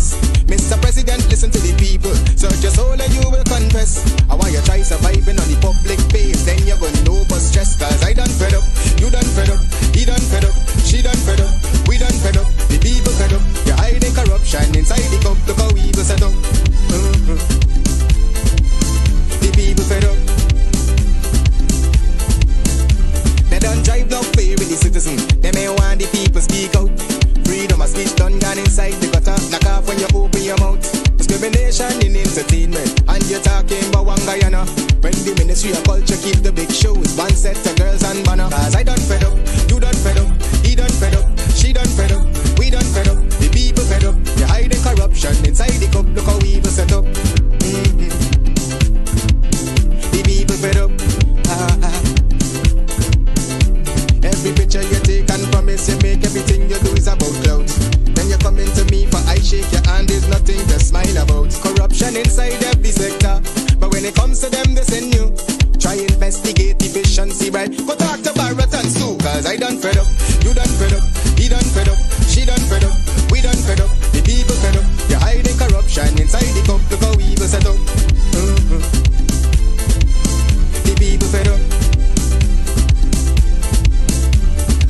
contest. Mr. President, listen to the people. Search your soul and you will confess. I want you try surviving on the public space. Then you're gonna know but stress. Cause I done fed up, you done fed up, he done fed up, she done fed up, we done fed up, the people fed up. You're hiding corruption inside the cup. Look how evil set up. The people fed up. They done drive no fear with the citizen. They may want the people speak out. Freedom of speech done gone inside the gutter. Knock off when you open your mouth. Discrimination in entertainment. And you're talking about one Guyana. When the Ministry of Culture keep the big shows. One set of girls and banner. Cause I done fed up, you done fed up, he done fed up, she done fed up, we done fed up, the people fed up. You're hiding corruption inside the cup. Look how evil set up. The people fed up. Every picture you take and promise you make, everything you do is about clout. Then you come into me for I shake your hand, there's nothing to smile about. Corruption inside every sector, but when it comes to them they send you. Try investigate efficiency, right? Go talk to Barrett and Sue. Cause I done fed up, you done fed up, he done fed up, she done fed up, we done fed up, the people fed up. You're hiding corruption inside the cup. Look how evil set up. The people fed up.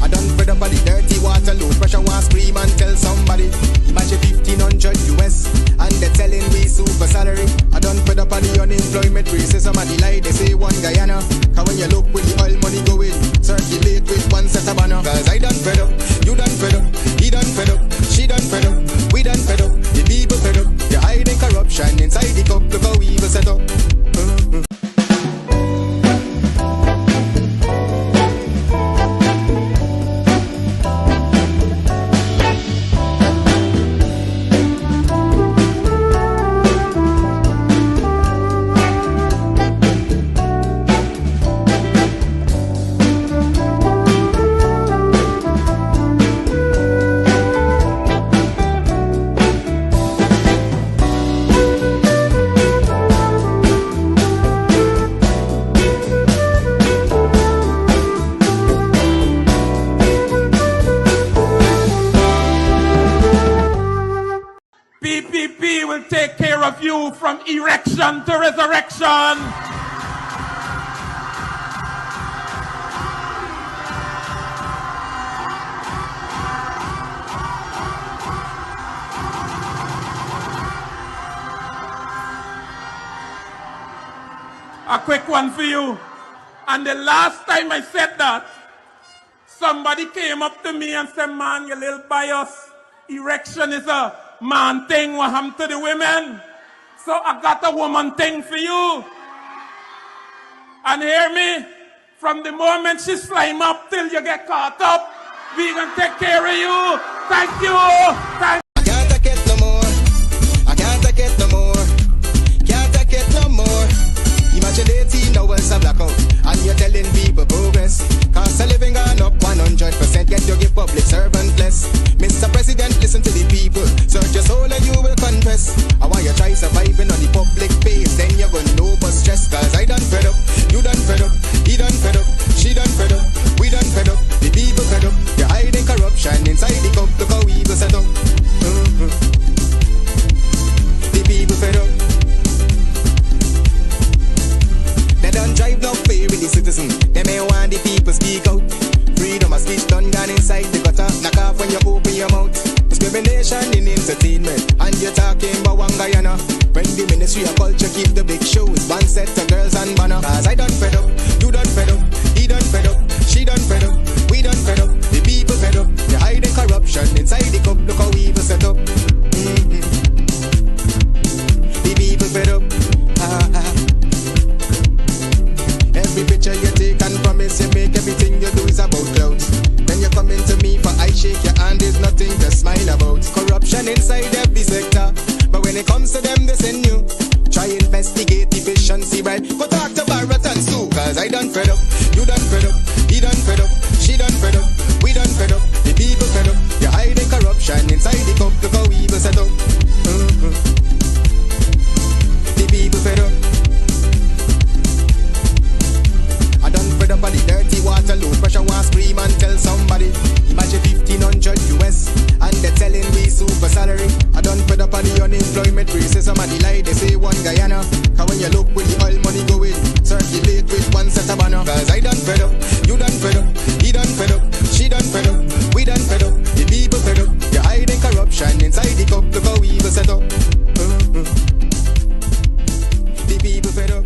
I done fed up on the dirty water, low pressure, want scream and tell somebody. Imagine 1500 US and they're telling me super salary. I done fed up on the unemployment racism and the lie they say one Guyana. Cause when you look with the oil money going, circulate with one set of banner. Cause I done fed up, you done fed up, he done fed up, she done fed up, we done fed up, the people fed up. You're hiding corruption inside the cup. Look how evil set up. PPP will take care of you from erection to resurrection. A quick one for you. And the last time I said that, somebody came up to me and said, man, you little bias. Erection is a man thing, what happened to the women? So I got a woman thing for you. And hear me, from the moment she slime up till you get caught up, we gonna take care of you. Thank you. Thank I can't take it no more. I can't take it no more. Can't take it no more. Imagine 18 hours of blackout and you're telling people progress. Cost of living gone up 100%, yet you give public servant less. Mr. President, listen to the people. Search your soul and you will confess. I want you try surviving on the public space. Then you're gonna know but stress. Cause I done fed up, you done fed up, he done fed up, she done fed up, we done fed up, the people fed up. You're hiding corruption inside the cup. Look how evil set up. The people fed up. They done drive no fear with the citizen. They may want the people speak out. Freedom of speech done gone inside the gutter. Knock off when you open your mouth. Discrimination in entertainment. And you're talking about one Guyana. When the Ministry of Culture keep the big shows. One set of girls and banner. Cause I done fed up, you done fed up, he done fed up, she done fed up, we done fed up, the people fed up. You're hiding corruption inside the cup. Look how evil set up. The people fed up. Every picture you take and promise you make, everything you do is about clout. Then you come into me for I shake your hand, there's nothing to smile about. Corruption inside every sector, but when it comes to them they send you. Try investigate efficiency, right? Go talk to Barrett and Sue. Cause I done fed up, you done fed up, he done fed up, she done fed up, we done fed up, the people fed up. You're hiding corruption inside the cup. Look how evil set up. The people fed up. I done fed up on the dirty water, low pressure, want scream and tell somebody. Imagine 1500 US and they're telling me super salary. I done fed up on the Guyana. Cause when you look where the oil money going, circulate with one set of banner. Cause I done fed up, you done fed up, he done fed up, she done fed up, we done fed up, the people fed up. You're hiding corruption inside the cup, look how we will set up. The people fed up.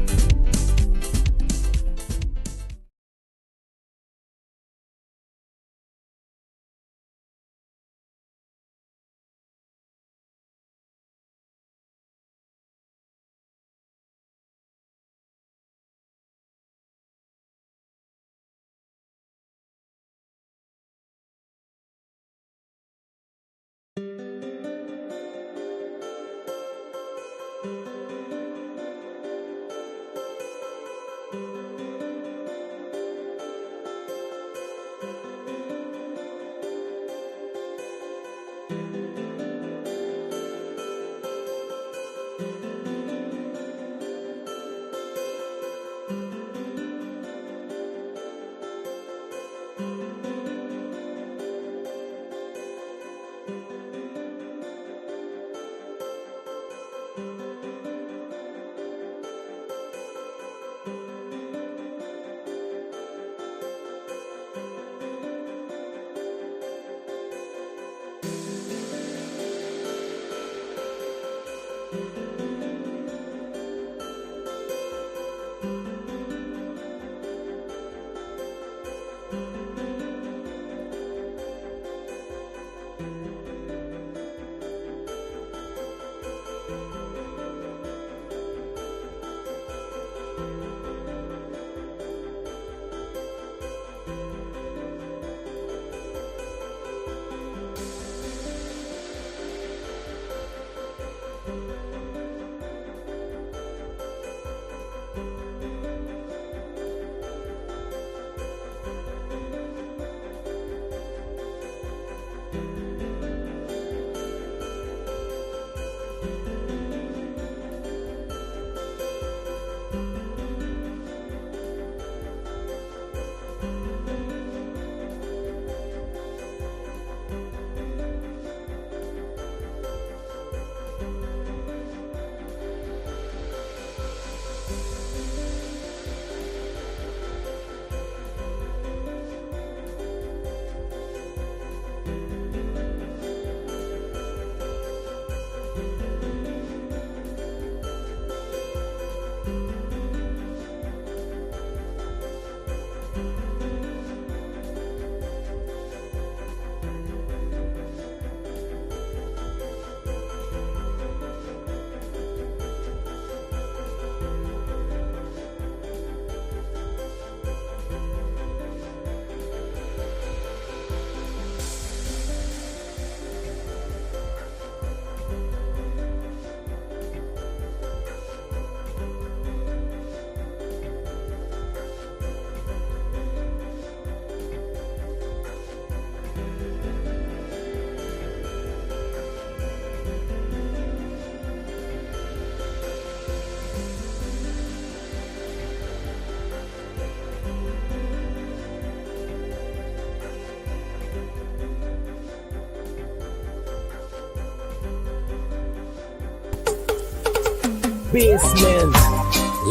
Basement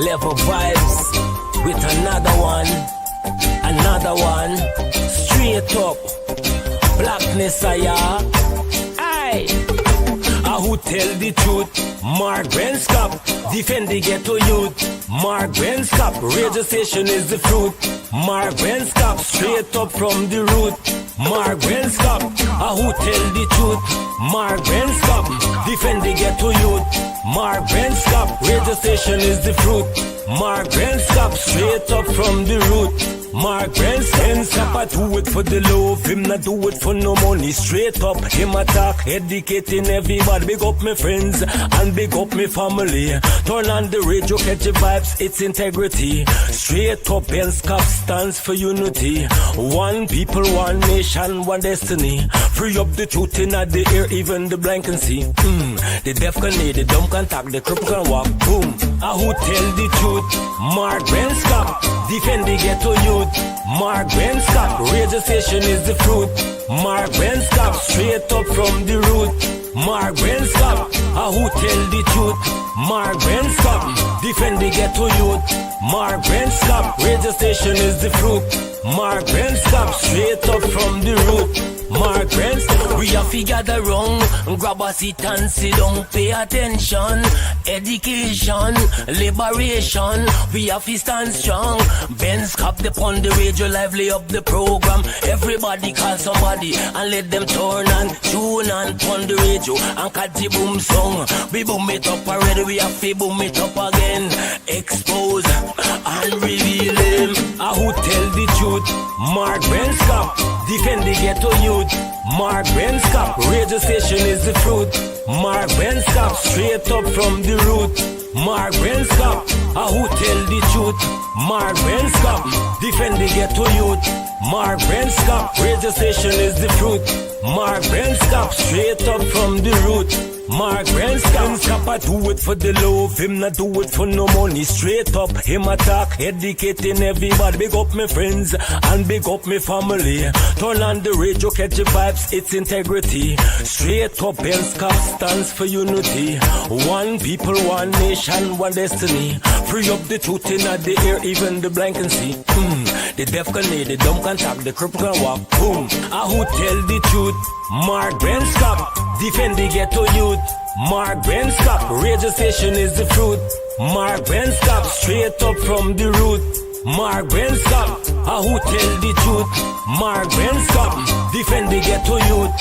level vibes with another one, straight up blackness aye. Who tell the truth? Mark Benskop, defend the ghetto youth. Mark Benskop, radio station is the fruit. Mark Benskop, straight up from the root. Mark Benskop, who tell the truth? Mark Benskop, defend the ghetto youth. Mark Benskop, radio station is the fruit. Mark Benskop, straight up from the root. Mark Benskop, I do it for the love, him not do it for no money. Straight up, him attack, educating everybody. Big up my friends and big up my family. Turn on the radio, catch the vibes, it's integrity. Straight up, Benskop stands for unity. One people, one nation, one destiny. Free up the truth in the air, even the blind can see. The deaf can hear, the dumb can talk, the cripple can walk. Boom. Who tell the truth? Mark Benskop, defend the ghetto youth. Mark Benskop, radio station is the fruit. Mark Benskop, straight up from the root. Margaret stop. Who tell the truth? Margaret stop. Defend the ghetto youth. Margaret stop. Radio station is the fruit. Margaret stop. Straight up from the root. Margaret stop. We have to gather wrong. Grab a seat and sit down. Pay attention. Education. Liberation. We have to stand strong. Ben's cap upon the radio. Lively up the program. Everybody call somebody and let them turn and tune and on the radio and catch the boom song. We boom it up already. We have to boom it up again. Expose and reveal them. Who tell the truth? Margaret stop. Defend the ghetto youth. Margaret stop. Radio station is the fruit. Margaret stop. Straight up from the root. Margaret stop. Who tell the truth? Margaret stop. Defend the ghetto youth. Margaret stop. Radio station is the fruit. Margaret stop. Straight up from the root. Margaret stop. I do it for the love. Him not do it for no money. Straight up. Him attack. Educating everybody. Big up my friends and big up my family. Turn on the radio. Catch the vibes. It's integrity. Straight up. Ben's stands for unity. One people, one nation, one destiny. Free up the truth in the air. Even the blind can see. The deaf can hear. The dumb can talk. The cripple can walk. Boom. Who tell the truth? Margaret stop. Defend the ghetto youth. Margaret stop. Radio station is the fruit. Margaret stop. Straight up from the root. Margaret stop. Who tell the truth? Margaret stop. Defend the ghetto youth.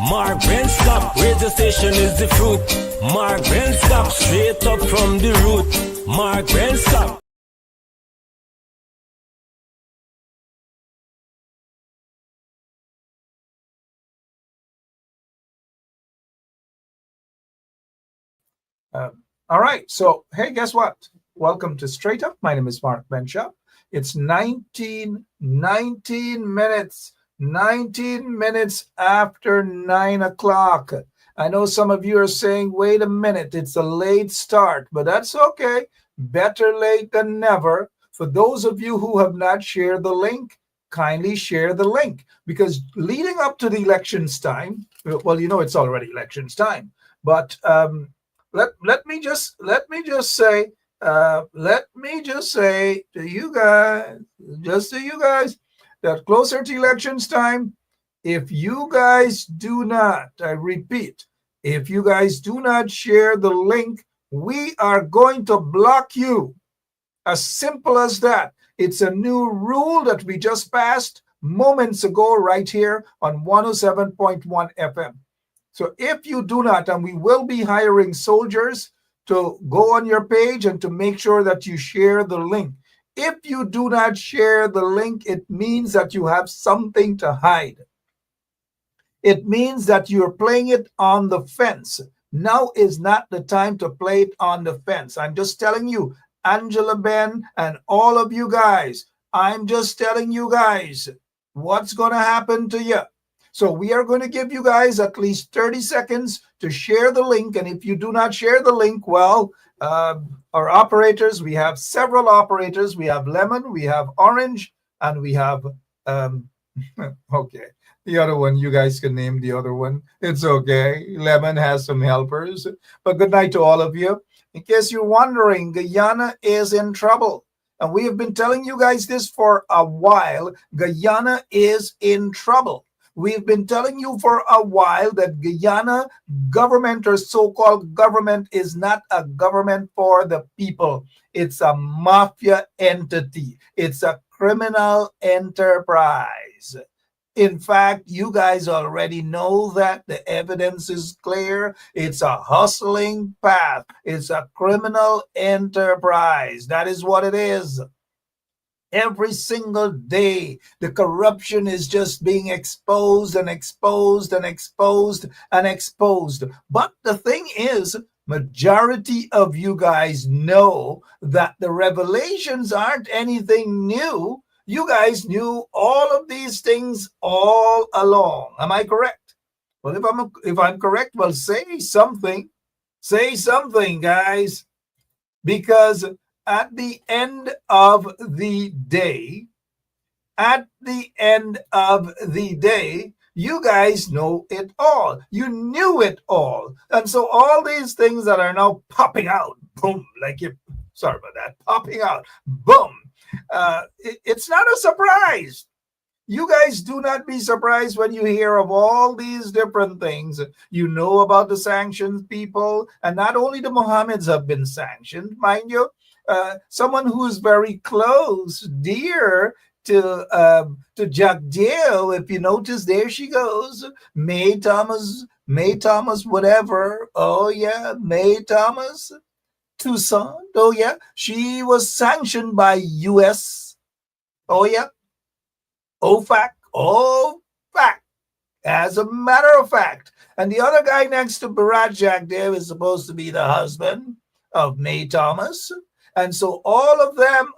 Margaret stop. Radio station is the fruit. Margaret stop. Straight up from the root. Margaret stop. All right. So, hey, guess what? Welcome to Straight Up. My name is Mark Benshaw. It's 19 minutes after 9 o'clock. I know some of you are saying, wait a minute, it's a late start, but that's okay. Better late than never. For those of you who have not shared the link, kindly share the link, because leading up to the elections time, well, you know, it's already elections time, but let me just say to you guys, that closer to elections time, if you guys do not, I repeat, if you guys do not share the link, we are going to block you. As simple as that. It's a new rule that we just passed moments ago right here on 107.1 FM. So if you do not, and we will be hiring soldiers to go on your page and to make sure that you share the link. If you do not share the link, it means that you have something to hide. It means that you're playing it on the fence. Now is not the time to play it on the fence. I'm just telling you, Angela Ben and all of you guys, I'm just telling you guys what's going to happen to you. So we are going to give you guys at least 30 seconds to share the link. And if you do not share the link, well, our operators, we have several operators. We have lemon, we have orange, and we have, okay, the other one, you guys can name the other one. It's okay. Lemon has some helpers. But good night to all of you. In case you're wondering, Guyana is in trouble. And we have been telling you guys this for a while. Guyana is in trouble. We've been telling you for a while that Guyana government, or so-called government, is not a government for the people. It's a mafia entity. It's a criminal enterprise. In fact, you guys already know that. The evidence is clear. It's a hustling path. It's a criminal enterprise. That is what it is. Every single day, the corruption is just being exposed and exposed and exposed and exposed. But the thing is, majority of you guys know that the revelations aren't anything new. You guys knew all of these things all along. Am I correct? Well, if I'm correct, well, say something. Say something, guys. Because at the end of the day, You guys know it all. You knew it all. And so all these things that are now popping out, boom, like you, sorry about that, popping out, boom. It's not a surprise. You guys do not be surprised when you hear of all these different things. You know about the sanctions, people, and not only the Mohammeds have been sanctioned, mind you. Someone who's very close, dear to Jagdeo, if you notice, there she goes, May Thomas, whatever. Oh yeah, May Thomas Toussaint. Oh yeah, she was sanctioned by U.S. Oh yeah, OFAC, OFAC, as a matter of fact. And the other guy next to Barajak there is supposed to be the husband of May Thomas. And so all of them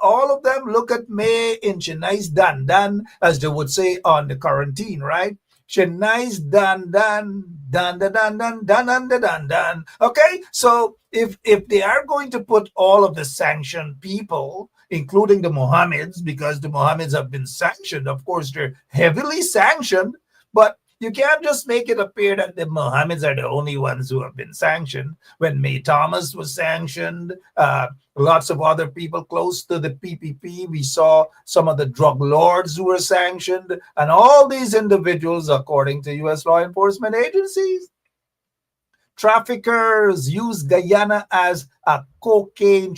look at May in Chennai's Dan Dan, as they would say on the quarantine, right? Chennai's Dan Dan, Dan Dan Dan Dan Dan Dan Dan Dan Dan. Okay, so if they are going to put all of the sanctioned people, including the Mohammeds, because the Mohammeds have been sanctioned. Of course, they're heavily sanctioned, but you can't just make it appear that the Mohammeds are the only ones who have been sanctioned. When May Thomas was sanctioned, lots of other people close to the PPP, we saw some of the drug lords who were sanctioned, and all these individuals, according to U.S. law enforcement agencies, traffickers use Guyana as a cocaine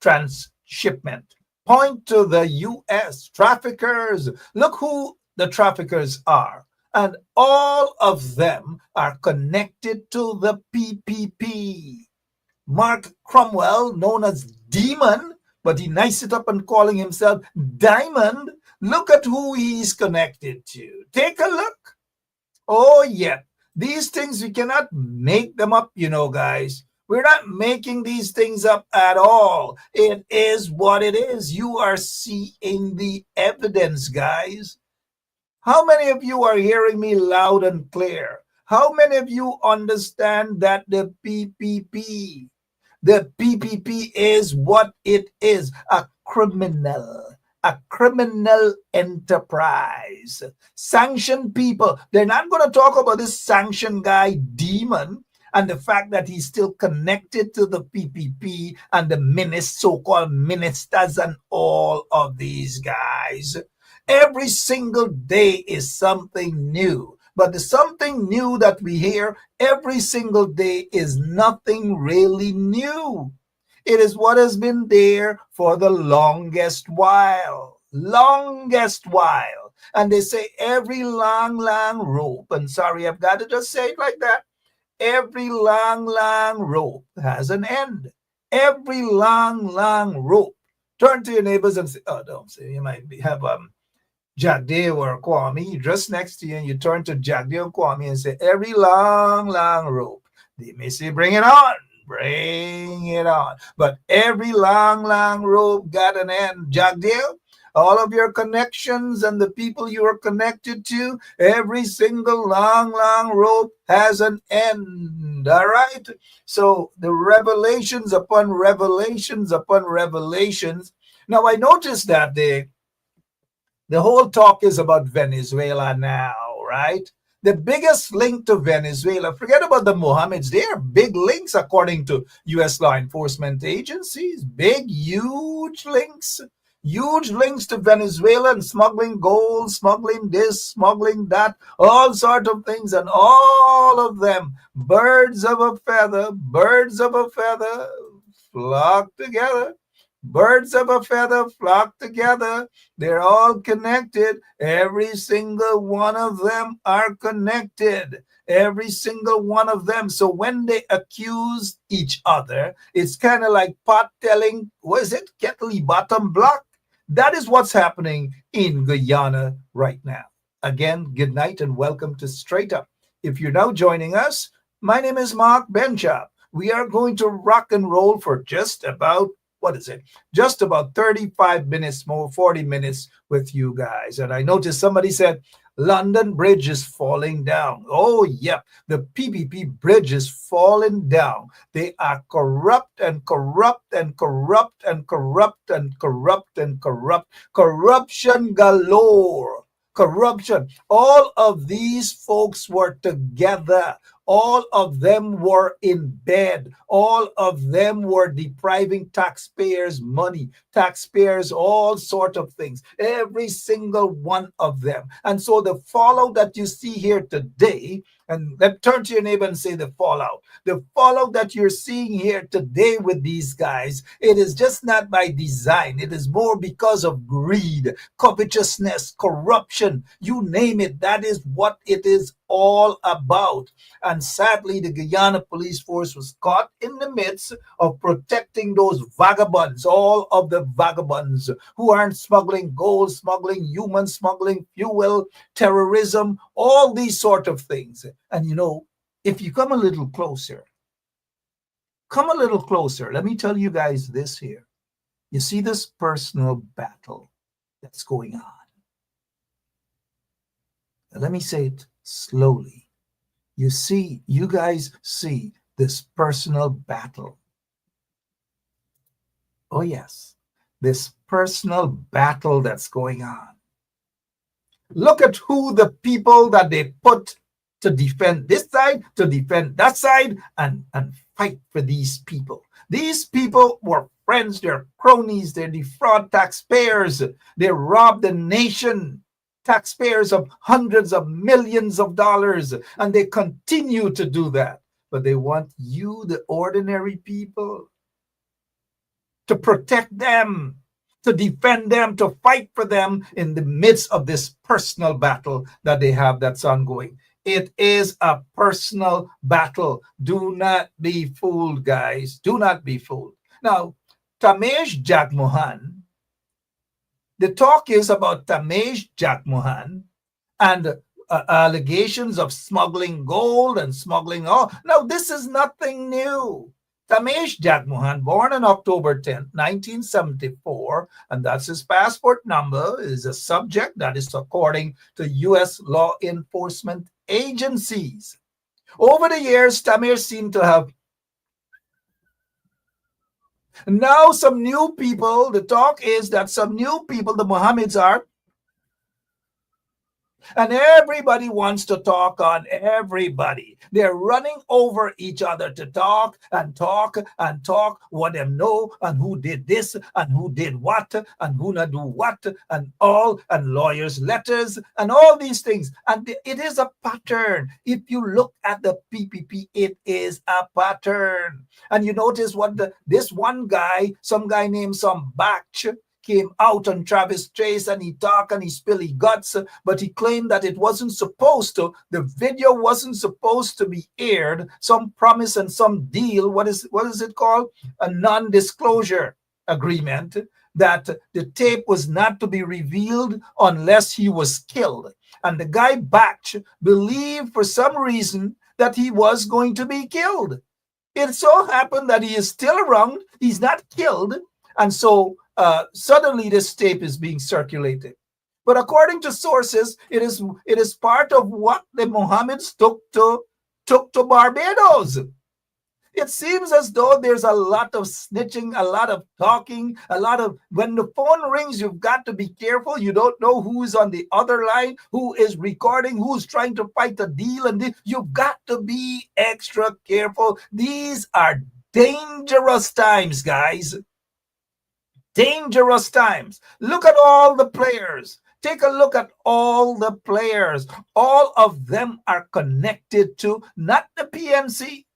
transshipment. Point to the U.S. traffickers. Look who the traffickers are. And all of them are connected to the PPP. Mark Cromwell, known as Demon, but he niced it up and calling himself Diamond. Look at who he's connected to. Take a look. Oh, yeah. These things, we cannot make them up, guys. We're not making these things up at all. It is what it is. You are seeing the evidence, guys. How many of you are hearing me loud and clear? How many of you understand that the PPP is what it is, a criminal enterprise. Sanctioned people. They're not going to talk about this sanctioned guy, Demon, and the fact that he's still connected to the PPP and the so-called ministers and all of these guys. Every single day is something new. But the something new that we hear every single day is nothing really new. It is what has been there for the longest while. Longest while. And they say every long rope, and sorry, I've got to just say it like that. Every long rope has an end. Every long rope. Turn to your neighbors and say, oh, don't say, you might have Jagdeo or Kwame just next to you, and you turn to Jagdeo and Kwame and say, every long rope. They may say, bring it on. Bring it on. But every long rope got an end. Jagdeo, all of your connections and the people you are connected to, every single long rope has an end. All right? So the revelations upon revelations upon revelations. Now, I noticed that the whole talk is about Venezuela now, right? The biggest link to Venezuela, forget about the Mohammeds, they are big links according to U.S. law enforcement agencies. Big, huge links to Venezuela and smuggling gold, smuggling this, smuggling that, all sorts of things, and all of them, birds of a feather, flock together. Birds of a feather flock together. They're all connected. Every single one of them are connected. Every single one of them. So when they accuse each other, it's kind of like pot telling, kettle bottom block. That is what's happening in Guyana right now. Again, good night and welcome to Straight Up. If you're now joining us, my name is Mark Benchop. We are going to rock and roll for just about 35 minutes more, 40 minutes with you guys. And I noticed somebody said, London Bridge is falling down. Oh, yep. The PPP bridge is falling down. They are corrupt and corrupt and corrupt and corrupt and corrupt and corrupt. Corruption galore. corruption. All of these folks were together. All of them were in bed. All of them were depriving taxpayers money, taxpayers, all sort of things. Every single one of them. And so the fallout that you see here today, and let's turn to your neighbor and say the fallout. The fallout that you're seeing here today with these guys, it is just not by design. It is more because of greed, covetousness, corruption, you name it. That is what it is all about. And sadly, the Guyana police force was caught in the midst of protecting those vagabonds, all of the vagabonds who aren't smuggling gold, smuggling human, smuggling fuel, terrorism, all these sort of things. And you know, if you come a little closer, let me tell you guys this here. You see this personal battle that's going on. Let me say it slowly. You guys see this personal battle. Oh yes, this personal battle that's going on. Look at who the people that they put to defend this side, to defend that side, and fight for these people. These people were friends, they're cronies, they defraud taxpayers, they rob the nation, taxpayers of hundreds of millions of dollars, and they continue to do that. But they want you, the ordinary people, to protect them, to defend them, to fight for them in the midst of this personal battle that they have that's ongoing. It is a personal battle. Do not be fooled, guys. Do not be fooled. Now, Tamesh Jagmohan, the talk is about Tamesh Jagmohan and allegations of smuggling gold and smuggling oil. Now, this is nothing new. Tamesh Jagmohan, born on October 10th, 1974, and that's his passport number, is a subject that is according to U.S. law enforcement agencies. Over the years, Tamesh seemed to have now some new people. The talk is that some new people, the Mohammeds are, and everybody wants to talk on everybody. They're running over each other to talk and talk and talk what they know and who did this and who did what and who not do what and all, and lawyers' letters and all these things. And it is a pattern. If you look at the PPP, it is a pattern. And you notice what this one guy, some guy named some Bach, came out on Travis Trace and he talked and he spilled his guts, but he claimed that it wasn't supposed to, the video wasn't supposed to be aired, some promise and some deal, what is it called? A non-disclosure agreement, that the tape was not to be revealed unless he was killed. And the guy Batch believed for some reason that he was going to be killed. It so happened that he is still around, he's not killed, and so suddenly this tape is being circulated. But according to sources, it is part of what the Mohammeds took to Barbados. It seems as though there's a lot of snitching, a lot of talking, a lot of, when the phone rings, you've got to be careful. You don't know who is on the other line, who is recording, who's trying to fight a deal, and you've got to be extra careful. These are dangerous times, guys. Dangerous times. Look at all the players. Take a look at all the players. All of them are connected to not the PNC.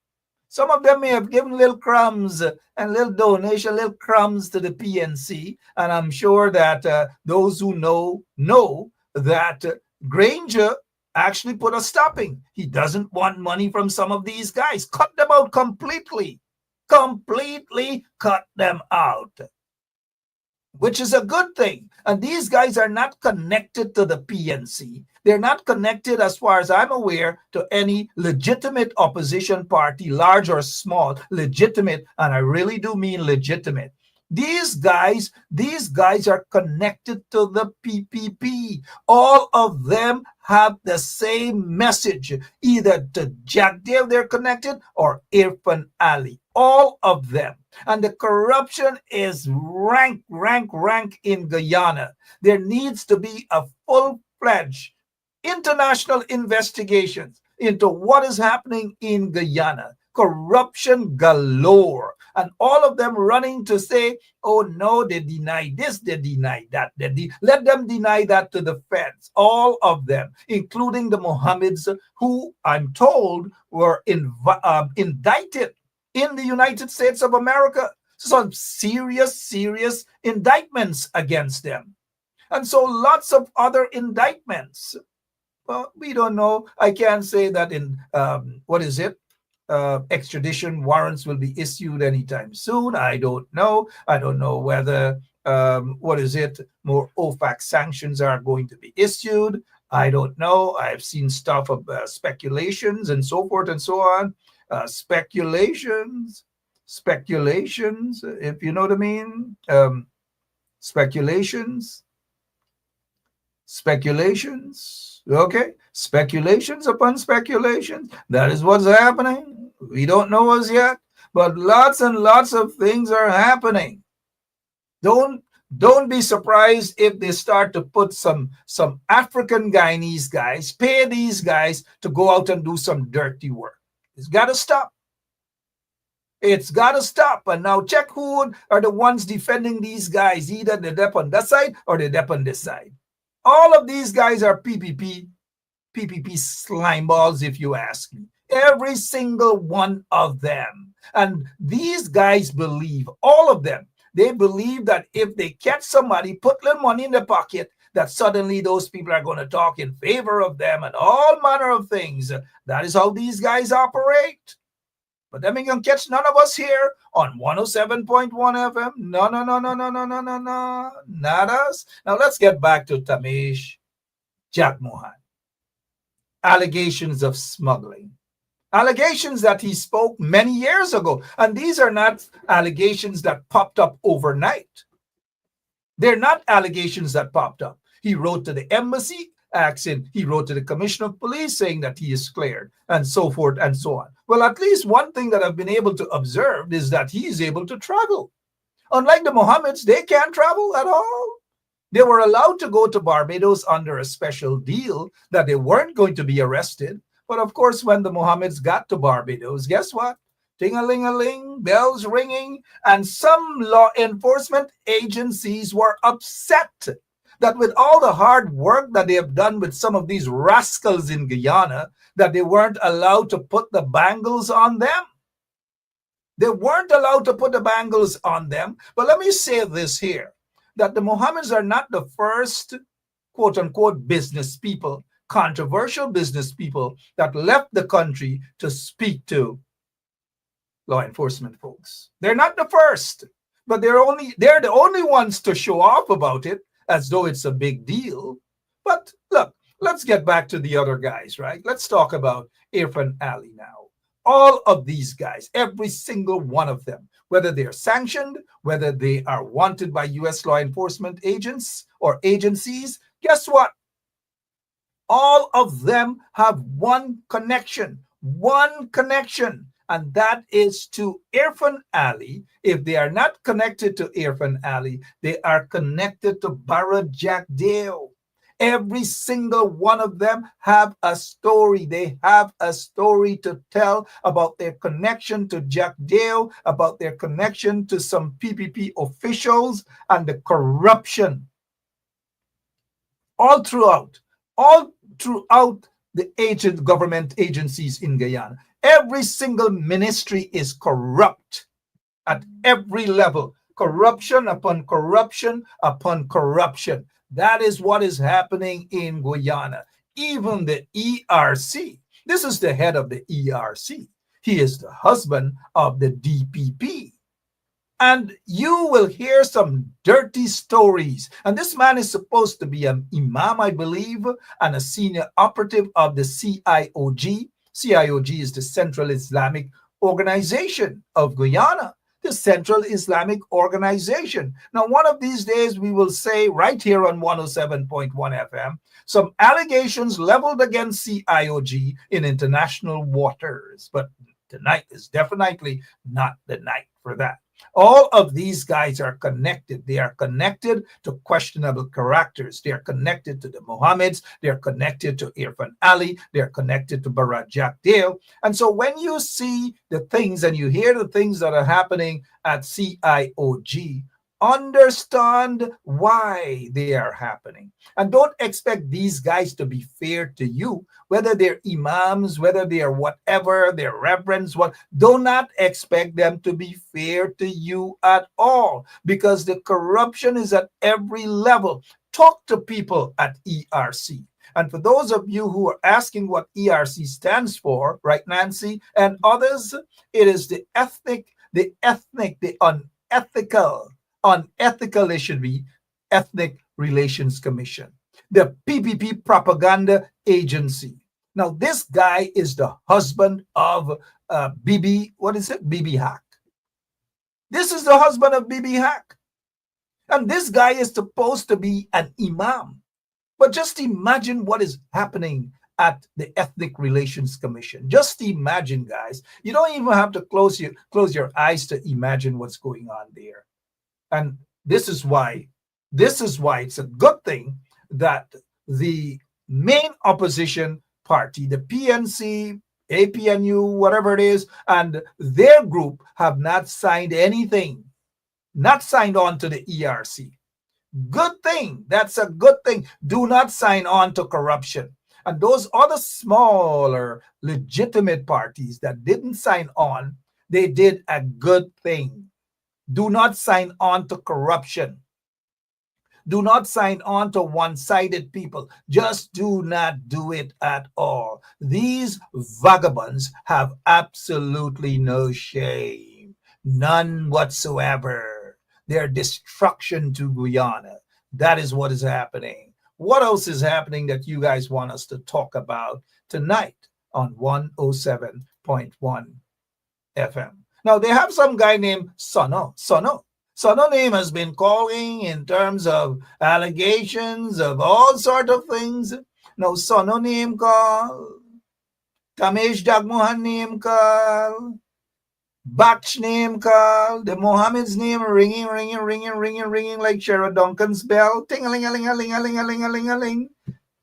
Some of them may have given little crumbs and little donation, little crumbs to the PNC. And I'm sure that those who know that Granger actually put a stopping. He doesn't want money from some of these guys. Cut them out completely. Completely cut them out, which is a good thing. And these guys are not connected to the PNC. They're not connected, as far as I'm aware, to any legitimate opposition party, large or small, legitimate, and I really do mean legitimate. These guys are connected to the PPP. All of them have the same message. Either to Jack Dale they're connected, or Irfan Ali. All of them. And the corruption is rank in Guyana. There needs to be a full full-fledged international investigations into what is happening in Guyana. Corruption galore. And all of them running to say, oh no, they deny this, they deny that. Let them deny that to the feds. All of them, including the Mohammeds, who I'm told were indicted in the United States of America. Some serious indictments against them. And so lots of other indictments. Well, we don't know. I can't say that in, extradition warrants will be issued anytime soon. I don't know. I don't know whether, more OFAC sanctions are going to be issued. I don't know. I've seen stuff of speculations and so forth and so on. Speculations, if you know what I mean. Speculations. Okay, speculations upon speculations. That is what's happening. We don't know as yet, but lots and lots of things are happening. Don't be surprised if they start to put some African Guyanese guys, pay these guys to go out and do some dirty work. It's got to stop. It's got to stop. And now check who are the ones defending these guys. Either they dep on that side or they dep on this side. All of these guys are PPP slime balls, if you ask me. Every single one of them. And these guys believe, all of them, they believe that if they catch somebody, put little money in their pocket, that suddenly those people are going to talk in favor of them and all manner of things. That is how these guys operate. But them ain't gonna catch none of us here on 107.1 FM. No. Not us. Now let's get back to Tamish Jack Mohan. Allegations of smuggling. Allegations that he spoke many years ago. And these are not allegations that popped up overnight. They're not allegations that popped up. He wrote to the embassy, he wrote to the commissioner of police saying that he is cleared, and so forth and so on. Well, at least one thing that I've been able to observe is that he is able to travel. Unlike the Mohammeds, they can't travel at all. They were allowed to go to Barbados under a special deal that they weren't going to be arrested. But of course, when the Mohammeds got to Barbados, guess what? Ting-a-ling-a-ling, bells ringing, and some law enforcement agencies were upset that with all the hard work that they have done with some of these rascals in Guyana, that they weren't allowed to put the bangles on them. They weren't allowed to put the bangles on them. But let me say this here, that the Mohammeds are not the first, quote-unquote, business people, controversial business people that left the country to speak to law enforcement folks. They're not the first, but they're the only ones to show off about it as though it's a big deal. But look, let's get back to the other guys, right? Let's talk about Irfan Ali now. All of these guys, every single one of them, whether they're sanctioned, whether they are wanted by U.S. law enforcement agents or agencies, guess what? All of them have one connection, and that is to Irfan Ali. If they are not connected to Irfan Ali, they are connected to Barra Jack Dale. Every single one of them have a story. They have a story to tell about their connection to Jack Dale, about their connection to some PPP officials, and the corruption all throughout the government agencies in Guyana. Every single ministry is corrupt at every level. Corruption upon corruption upon corruption. That is what is happening in Guyana. Even the ERC. This is the head of the ERC. He is the husband of the DPP. And you will hear some dirty stories. And this man is supposed to be an imam, I believe, and a senior operative of the CIOG. CIOG is the Central Islamic Organization of Guyana, the Central Islamic Organization. Now, one of these days, we will say right here on 107.1 FM, some allegations leveled against CIOG in international waters. But tonight is definitely not the night for that. All of these guys are connected. They are connected to questionable characters. They are connected to the Mohammeds. They are connected to Irfan Ali. They are connected to Bharat Jack Dale. And so when you see the things and you hear the things that are happening at CIOG, understand why they are happening. And don't expect these guys to be fair to you, whether they're imams, whether they are whatever, they're reverends, what. Do not expect them to be fair to you at all, because the corruption is at every level. Talk to people at ERC. And for those of you who are asking what ERC stands for, right, Nancy and others, it is the unethical, it should be, Ethnic Relations Commission, the PPP propaganda agency. Now, this guy is the husband of Bibi, what is it? Bibi Hack. This is the husband of Bibi Hack. And this guy is supposed to be an imam. But just imagine what is happening at the Ethnic Relations Commission. Just imagine, guys. You don't even have to close your eyes to imagine what's going on there. And this is why it's a good thing that the main opposition party, the PNC, APNU, whatever it is, and their group have not signed anything, not signed on to the ERC. Good thing. That's a good thing. Do not sign on to corruption. And those other smaller, legitimate parties that didn't sign on, they did a good thing. Do not sign on to corruption. Do not sign on to one-sided people. Just do not do it at all. These vagabonds have absolutely no shame. None whatsoever. Their destruction to Guyana. That is what is happening. What else is happening that you guys want us to talk about tonight on 107.1 FM? Now, they have some guy named Sono. Sono name has been calling in terms of allegations of all sort of things. Now, Sono name call. Tamesh Jagmohan name call. Baksh name call. The Mohammed's name ringing like Sheriff Duncan's bell. Ting-a-ling-a-ling-a-ling-a-ling-a-ling-a-ling.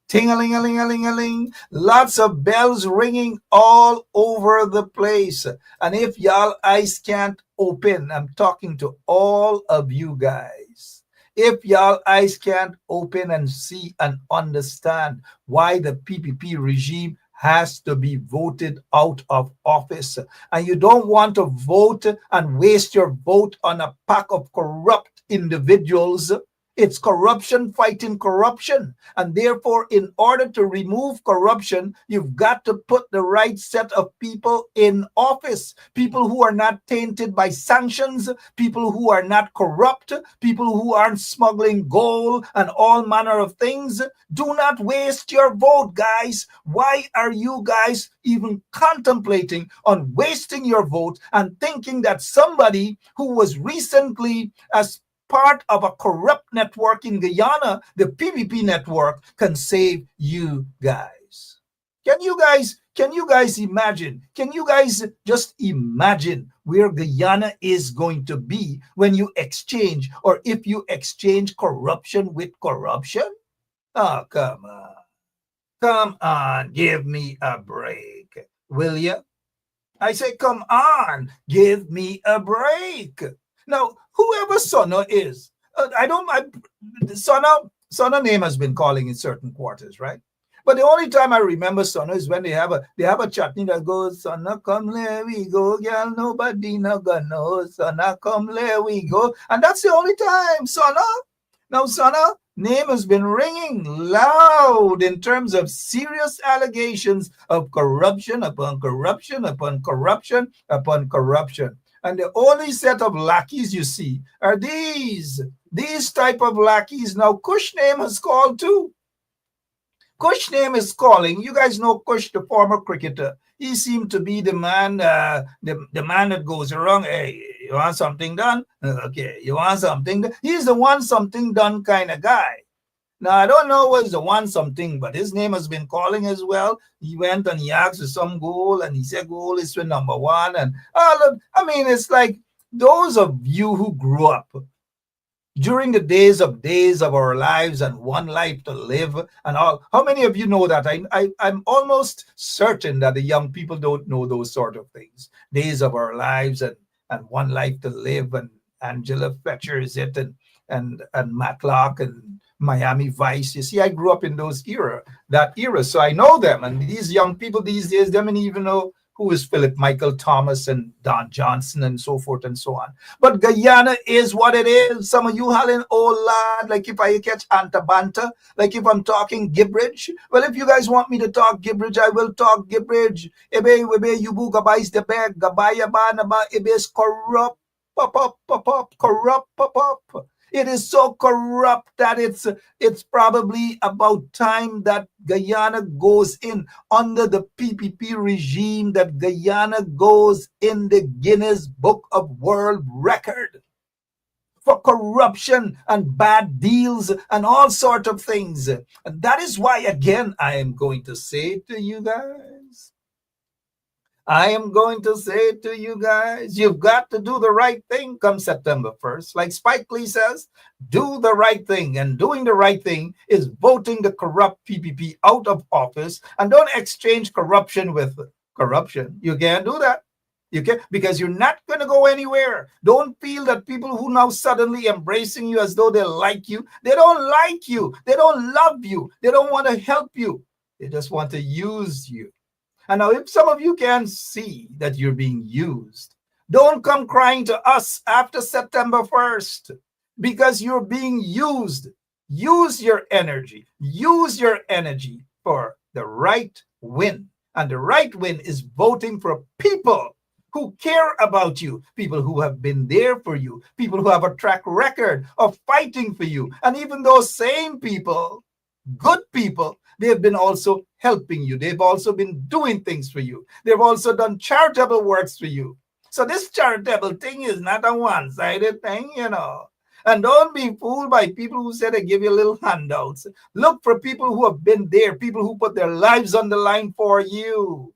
Ting-a-ling-a-ling-a-ling-a-ling. Lots of bells ringing all over the place. And if y'all eyes can't open, I'm talking to all of you guys. If y'all eyes can't open and see and understand why the PPP regime has to be voted out of office, and you don't want to vote and waste your vote on a pack of corrupt individuals, it's corruption fighting corruption. And therefore, in order to remove corruption, you've got to put the right set of people in office. People who are not tainted by sanctions, people who are not corrupt, people who aren't smuggling gold and all manner of things. Do not waste your vote, guys. Why are you guys even contemplating on wasting your vote and thinking that somebody who was recently as part of a corrupt network in Guyana, the PPP network, can save you guys? Can you guys imagine? Can you guys just imagine where Guyana is going to be when you exchange, or if you exchange corruption with corruption? Oh, come on. Come on, give me a break, will you? I say, come on, give me a break. Now, whoever Sono is, Sono name has been calling in certain quarters, right? But the only time I remember Sono is when they have a chutney that goes, Sono come let we go, girl, nobody no gonna know, Sono come let we go. And that's the only time, Sono. Now, Sono name has been ringing loud in terms of serious allegations of corruption upon corruption upon corruption upon corruption. And the only set of lackeys you see are these type of lackeys. Now, Kush name has called too. Kush name is calling. You guys know Kush, the former cricketer. He seemed to be the man, the man that goes around. Hey, you want something done? Okay, you want something done? He's the want something done kind of guy. Now, I don't know what's the one something, but his name has been calling as well. He went and he asked for some goal, and he said goal is for number one. And I mean, it's like those of you who grew up during the days of our lives and one life to live and all, how many of you know that? I'm almost certain that the young people don't know those sort of things. Days of our lives and one life to live, and Angela Fletcher is it, and Matlock and Miami Vice. You see, I grew up in that era, so I know them. And these young people these days, they don't even know who is Philip Michael Thomas and Don Johnson and so forth and so on. But Guyana is what it is. Some of you hollering, oh lad, like if I catch Antabanta, like if I'm talking gibberish. Well, if you guys want me to talk gibberish, I will talk gibberish. Ebe, webe, yubu, gabay, is the bag, gabaya, ba, na ba, ebe, is corrupt, pop, corrupt, pop. It is so corrupt that it's probably about time that Guyana goes in under the PPP regime, that Guyana goes in the Guinness Book of World Record for corruption and bad deals and all sorts of things. And that is why, again, I am going to say to you guys, you've got to do the right thing come September 1st. Like Spike Lee says, do the right thing. And doing the right thing is voting the corrupt PPP out of office. And don't exchange corruption with corruption. You can't do that. You can, because you're not going to go anywhere. Don't feel that people who now suddenly embracing you as though they like you, they don't like you. They don't love you. They don't want to help you. They just want to use you. And now, if some of you can see that you're being used, don't come crying to us after September 1st because you're being used. Use your energy. Use your energy for the right win. And the right win is voting for people who care about you, people who have been there for you, people who have a track record of fighting for you. And even those same people, good people, they have been also helping you. They've also been doing things for you. They've also done charitable works for you. So this charitable thing is not a one-sided thing, you know. And don't be fooled by people who say they give you little handouts. Look for people who have been there, people who put their lives on the line for you.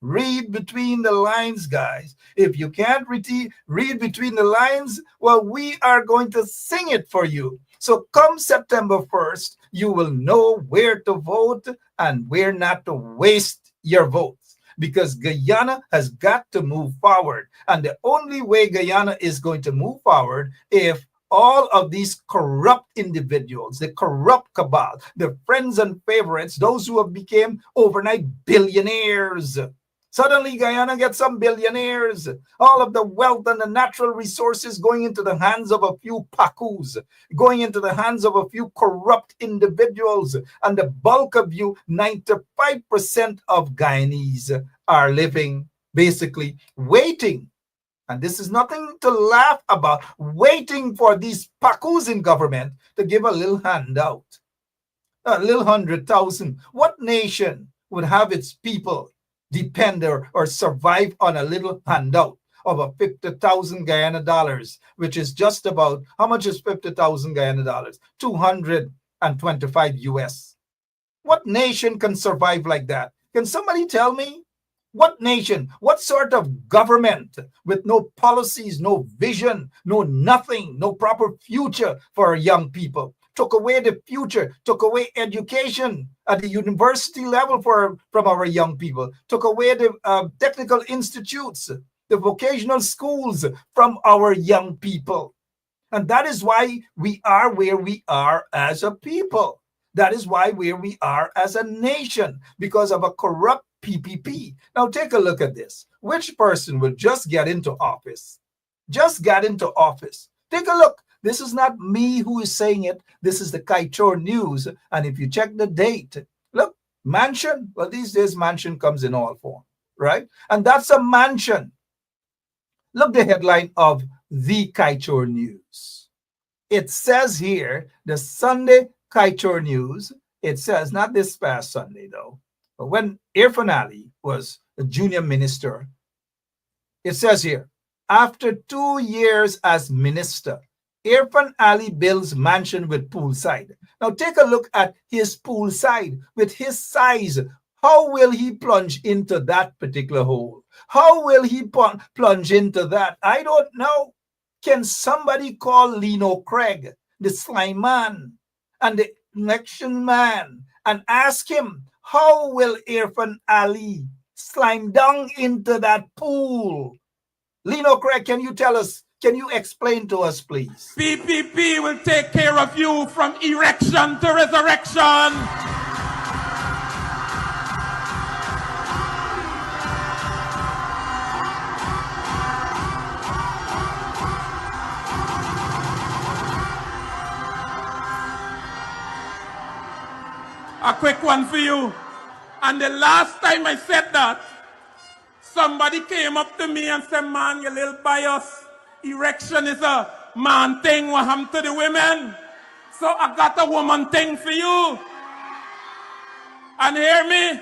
Read between the lines, guys. If you can't read between the lines, well, we are going to sing it for you. So come September 1st, you will know where to vote and where not to waste your votes, because Guyana has got to move forward. And the only way Guyana is going to move forward if all of these corrupt individuals, the corrupt cabal, the friends and favorites, those who have become overnight billionaires. Suddenly, Guyana gets some billionaires. All of the wealth and the natural resources going into the hands of a few pacus, going into the hands of a few corrupt individuals. And the bulk of you, 95% of Guyanese, are living basically waiting. And this is nothing to laugh about, waiting for these pacus in government to give a little handout, a little 100,000. What nation would have its people depend or survive on a little handout of a 50,000 Guyana dollars, which is just about, how much is 50,000 Guyana dollars? 225 US. What nation can survive like that? Can somebody tell me? What nation, what sort of government with no policies, no vision, no nothing, no proper future for our young people, took away the future, took away education at the university level from our young people, took away the technical institutes, the vocational schools from our young people. And that is why we are where we are as a people. That is why where we are as a nation, because of a corrupt PPP. Now take a look at this. Which person will just get into office? Just got into office. Take a look. This is not me who is saying it. This is the Kaichor News. And if you check the date, look, mansion. Well, these days mansion comes in all form, right? And that's a mansion. Look the headline of the Kaichor News. It says here, the Sunday Kaichor News, it says, not this past Sunday though, but when Irfan Ali was a junior minister, it says here, after 2 years as minister, Irfan Ali builds mansion with poolside. Now take a look at his poolside with his size. How will he plunge into that particular hole? How will he plunge into that? I don't know. Can somebody call Lino Craig, the slime man and the election man, and ask him, how will Irfan Ali slime down into that pool? Lino Craig, can you tell us, can you explain to us, please? PPP will take care of you from erection to resurrection. A quick one for you. And the last time I said that, somebody came up to me and said, man, you little bias. Erection is a man thing. What happened to the women? So I got a woman thing for you. And hear me,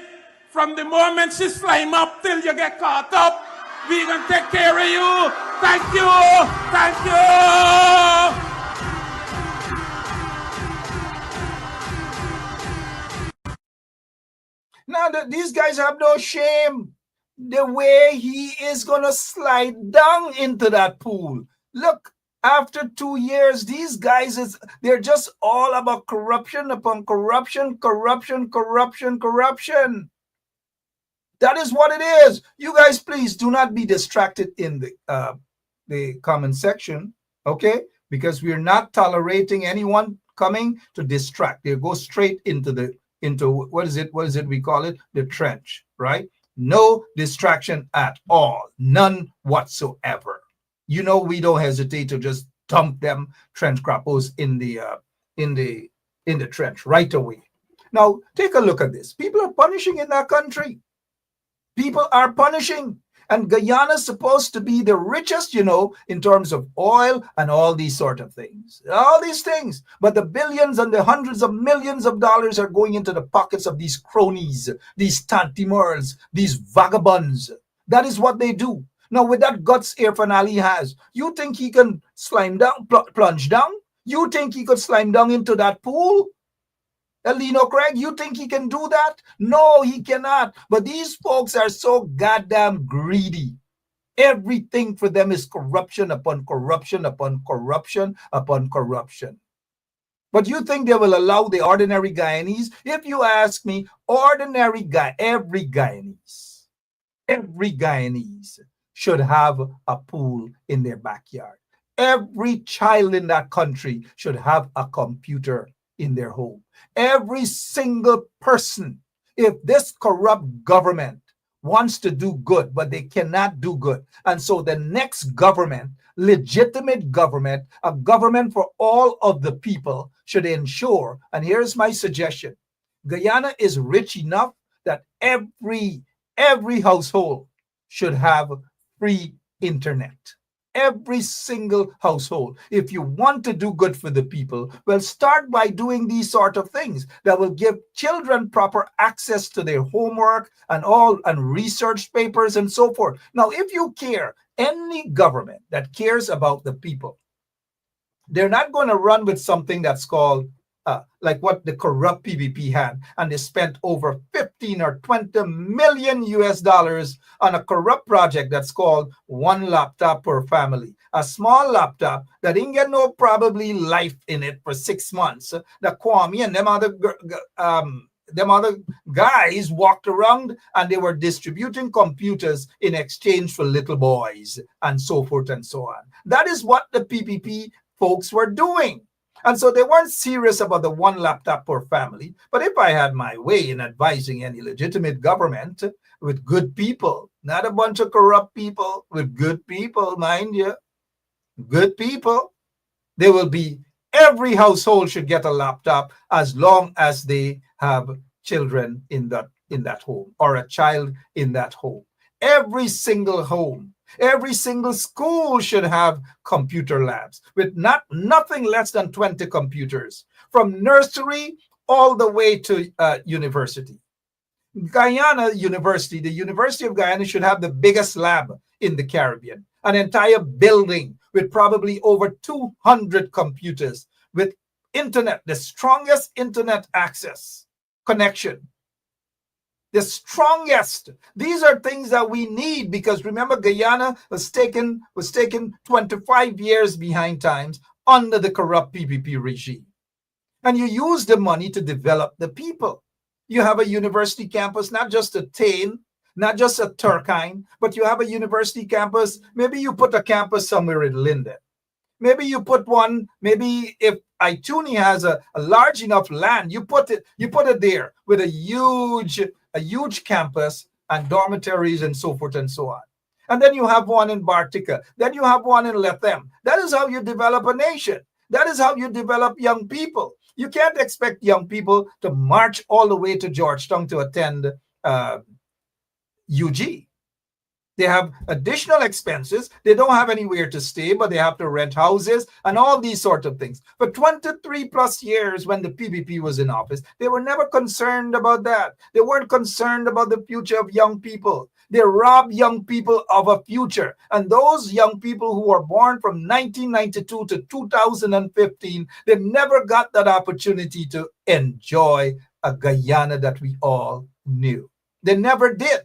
from the moment she slime up till you get caught up, we gonna take care of you. Thank you. Thank you. Now that these guys have no shame, the way he is gonna slide down into that pool. Look, after 2 years, these guys they're just all about corruption upon corruption, corruption, corruption, corruption. That is what it is. You guys, please do not be distracted in the comment section, okay? Because we're not tolerating anyone coming to distract. They go straight into what is it we call it, the trench, right? No distraction at all, none whatsoever. You know, we don't hesitate to just dump them trench crappos in the trench right away. Now take a look at this. People are punishing in that country. People are punishing. And Guyana is supposed to be the richest, you know, in terms of oil and all these sort of things. All these things. But the billions and the hundreds of millions of dollars are going into the pockets of these cronies, these tantimers, these vagabonds. That is what they do. Now, with that guts Irfan Ali has, you think he can slime down, plunge down? You think he could slime down into that pool? Lino Craig, you think he can do that? No, he cannot. But these folks are so goddamn greedy. Everything for them is corruption upon corruption upon corruption upon corruption. But you think they will allow the ordinary Guyanese? If you ask me, every Guyanese should have a pool in their backyard. Every child in that country should have a computer in their home. Every single person. If this corrupt government wants to do good, but they cannot do good, and so the next government, legitimate government, a government for all of the people, should ensure, and here's my suggestion, Guyana is rich enough that every household should have free internet. Every single household. If you want to do good for the people, well, start by doing these sort of things that will give children proper access to their homework and research papers and so forth. Now, if you care, any government that cares about the people, they're not going to run with something that's called like what the corrupt PPP had, and they spent over 15 or 20 million US dollars on a corrupt project that's called one laptop per family. A small laptop that didn't get no probably life in it for 6 months. The Kwame and them other guys walked around and they were distributing computers in exchange for little boys and so forth and so on. That is what the PPP folks were doing. And so they weren't serious about the one laptop per family. But if I had my way in advising any legitimate government with good people, not a bunch of corrupt people, with good people, mind you, good people, there will be, every household should get a laptop as long as they have children in that home or a child in that home. Every single home. Every single school should have computer labs with nothing less than 20 computers, from nursery all the way to university. Guyana University, the University of Guyana, should have the biggest lab in the Caribbean, an entire building with probably over 200 computers with internet, the strongest internet access connection. the strongest. These are things that we need, because remember, Guyana was taken 25 years behind times under the corrupt PPP regime. And you use the money to develop the people. You have a university campus, not just a Tain, not just a Turkine, but you have a university campus. Maybe you put a campus somewhere in Linden. Maybe you put one, maybe if Ituni has a large enough land, you put it there with a huge campus and dormitories and so forth and so on. And then you have one in Bartica. Then you have one in Lethem. That is how you develop a nation. That is how you develop young people. You can't expect young people to march all the way to Georgetown to attend UG. They have additional expenses. They don't have anywhere to stay, but they have to rent houses and all these sort of things. For 23 plus years when the PPP was in office, they were never concerned about that. They weren't concerned about the future of young people. They robbed young people of a future. And those young people who were born from 1992 to 2015, they never got that opportunity to enjoy a Guyana that we all knew. They never did.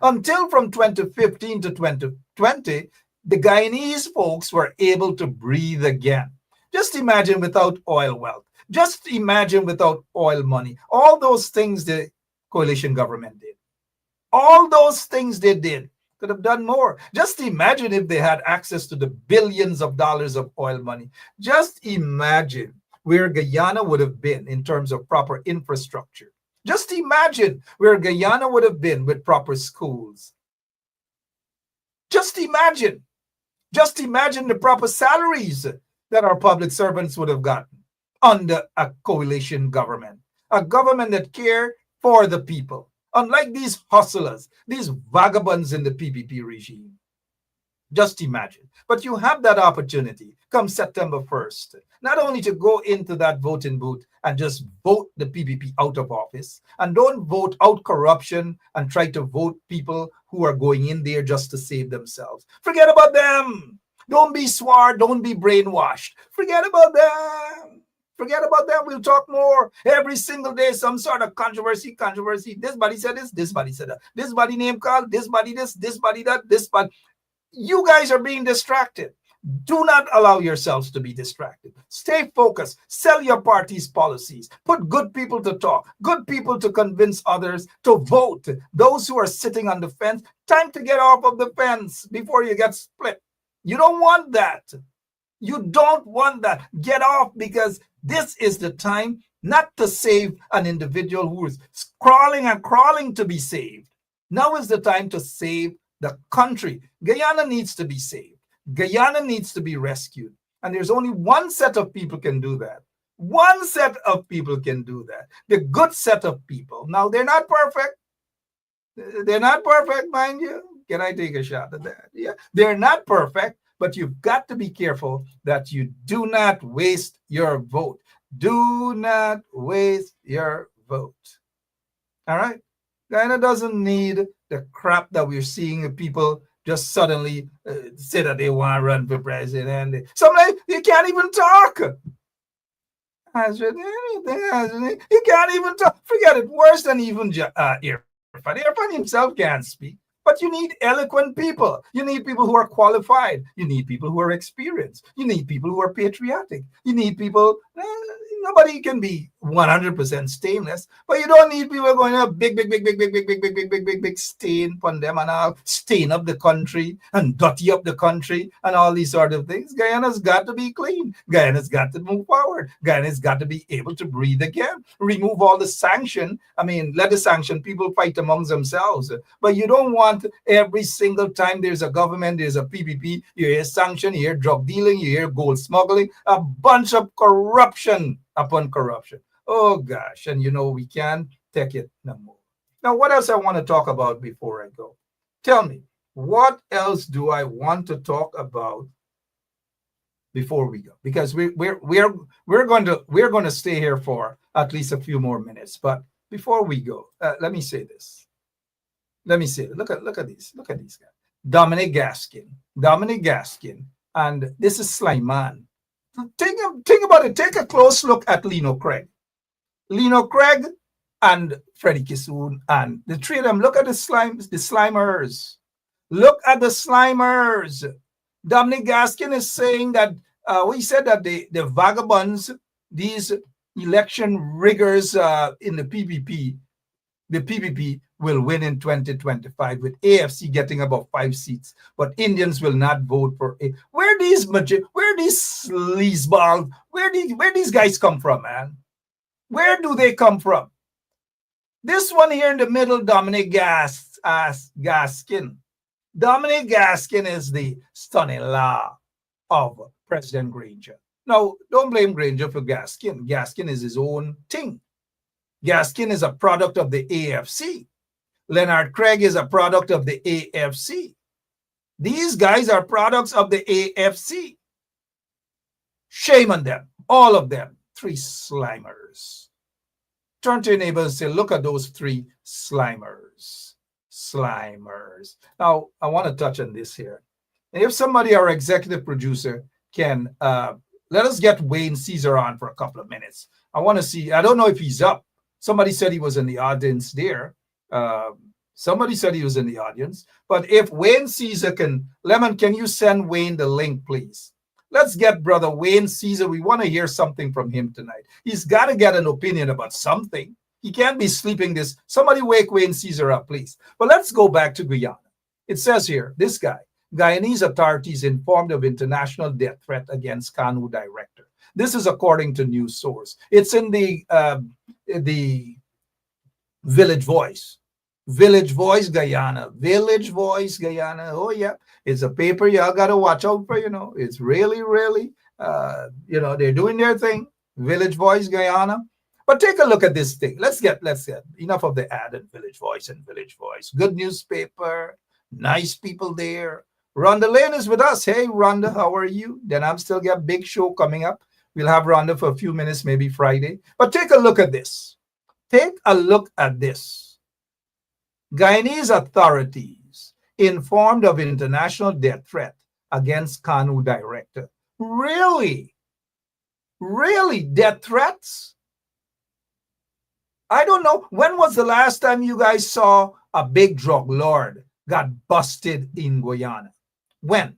Until from 2015 to 2020, the Guyanese folks were able to breathe again. Just imagine without oil wealth. Just imagine without oil money. All those things the coalition government did. All those things they did. Could have done more. Just imagine if they had access to the billions of dollars of oil money. Just imagine where Guyana would have been in terms of proper infrastructure. Just imagine where Guyana would have been with proper schools. Just imagine the proper salaries that our public servants would have gotten under a coalition government, a government that cared for the people, unlike these hustlers, these vagabonds in the PPP regime. Just imagine. But you have that opportunity come September 1st, not only to go into that voting booth and just vote the PPP out of office, and don't vote out corruption and try to vote people who are going in there just to save themselves. Forget about them. Don't be swore, don't be brainwashed. Forget about them. Forget about them. We'll talk more. Every single day, some sort of controversy. This body said this body said that. This body name called, this body that, this body. You guys are being distracted. Do not allow yourselves to be distracted. Stay focused. Sell your party's policies. Put good people to talk. Good people to convince others to vote. Those who are sitting on the fence, time to get off of the fence before you get split. You don't want that. You don't want that. Get off, because this is the time not to save an individual who is crawling to be saved. Now is the time to save the country. Guyana needs to be saved. Guyana needs to be rescued. And there's only one set of people can do that. One set of people can do that. The good set of people. Now, they're not perfect. They're not perfect, mind you. Can I take a shot at that? Yeah, they're not perfect, but you've got to be careful that you do not waste your vote. Do not waste your vote. All right? Guyana doesn't need the crap that we're seeing people just suddenly say that they want to run for president. Sometimes you can't even talk. You can't even talk. Forget it. Worse than even Irfan. Irfan himself can't speak. But you need eloquent people. You need people who are qualified. You need people who are experienced. You need people who are patriotic. You need people. Nobody can be 100% stainless, but you don't need people going to big stain on them and all, stain up the country and dirty up the country and all these sort of things. Guyana's got to be clean. Guyana's got to move forward. Guyana's got to be able to breathe again. Remove all the sanction. I mean, let the sanction people fight amongst themselves. But you don't want every single time there's a government, there's a PPP, you hear sanction, you hear drug dealing, you hear gold smuggling, a bunch of corruption upon corruption. Oh gosh, and we can't take it no more. Now, what else I want to talk about before I go? Tell me, what else do I want to talk about before we go? Because we're going to stay here for at least a few more minutes. But before we go, let me say this. Look at these guys. Dominic Gaskin, and this is Slyman. Think about it. Take a close look at Lino Craig. Lino Craig and Freddie Kisoon and the three of them. Look at the slimers. Look at the slimers. Dominic Gaskin is saying that we said that the vagabonds, these election riggers in the PPP will win in 2025 with AFC getting about 5 seats, but Indians will not vote for it. Where these sleazeballs, where these guys come from, man? Where do they come from? This one here in the middle, Dominic Gaskin. Dominic Gaskin is the son-in-law of President Granger. Now, don't blame Granger for Gaskin. Gaskin is his own thing. Gaskin is a product of the AFC. Leonard Craig is a product of the AFC. These guys are products of the AFC. Shame on them, all of them, 3 slimers. Turn to your neighbor and say, look at those 3 slimers. Slimers. Now, I want to touch on this here. If somebody, our executive producer, can let us get Wayne Caesar on for a couple of minutes. I want to see, I don't know if he's up. Somebody said he was in the audience there. Somebody said he was in the audience. But if Wayne Caesar can, Lemon, can you send Wayne the link, please? Let's get brother Wayne Caesar. We want to hear something from him tonight. He's got to get an opinion about something. He can't be sleeping this. Somebody wake Wayne Caesar up, please. But let's go back to Guyana. It says here, this guy, Guyanese authorities informed of international death threat against Kanu director. This is according to news source. It's in the Village Voice. Village Voice Guyana. Village Voice Guyana. Oh, yeah. It's a paper y'all got to watch out for, you know. It's really, really, you know, they're doing their thing. Village Voice Guyana. But take a look at this thing. Let's get enough of the ad at Village Voice and Village Voice. Good newspaper. Nice people there. Rhonda Lane is with us. Hey, Rhonda, how are you? Then I'm still got big show coming up. We'll have Rhonda for a few minutes, maybe Friday. But take a look at this. Take a look at this. Guyanese authorities informed of international death threat against Kanu director. Really? Really? Death threats? I don't know. When was the last time you guys saw a big drug lord got busted in Guyana? When?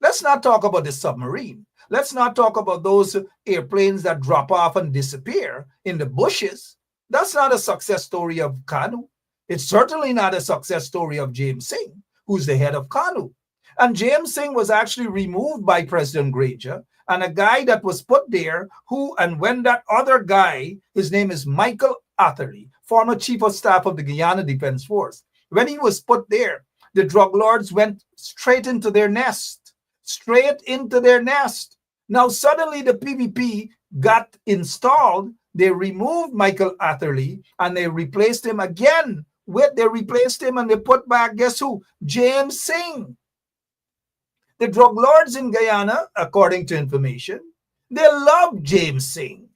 Let's not talk about the submarine. Let's not talk about those airplanes that drop off and disappear in the bushes. That's not a success story of Kanu. It's certainly not a success story of James Singh, who's the head of Kanu. And James Singh was actually removed by President Granger, and a guy that was put there when that other guy, his name is Michael Atherley, former chief of staff of the Guyana Defense Force, when he was put there, the drug lords went straight into their nest. Straight into their nest. Now, suddenly the PPP got installed. They removed Michael Atherley and they replaced him again. They replaced him and they put back, guess who? James Singh. The drug lords in Guyana, according to information, they love James Singh.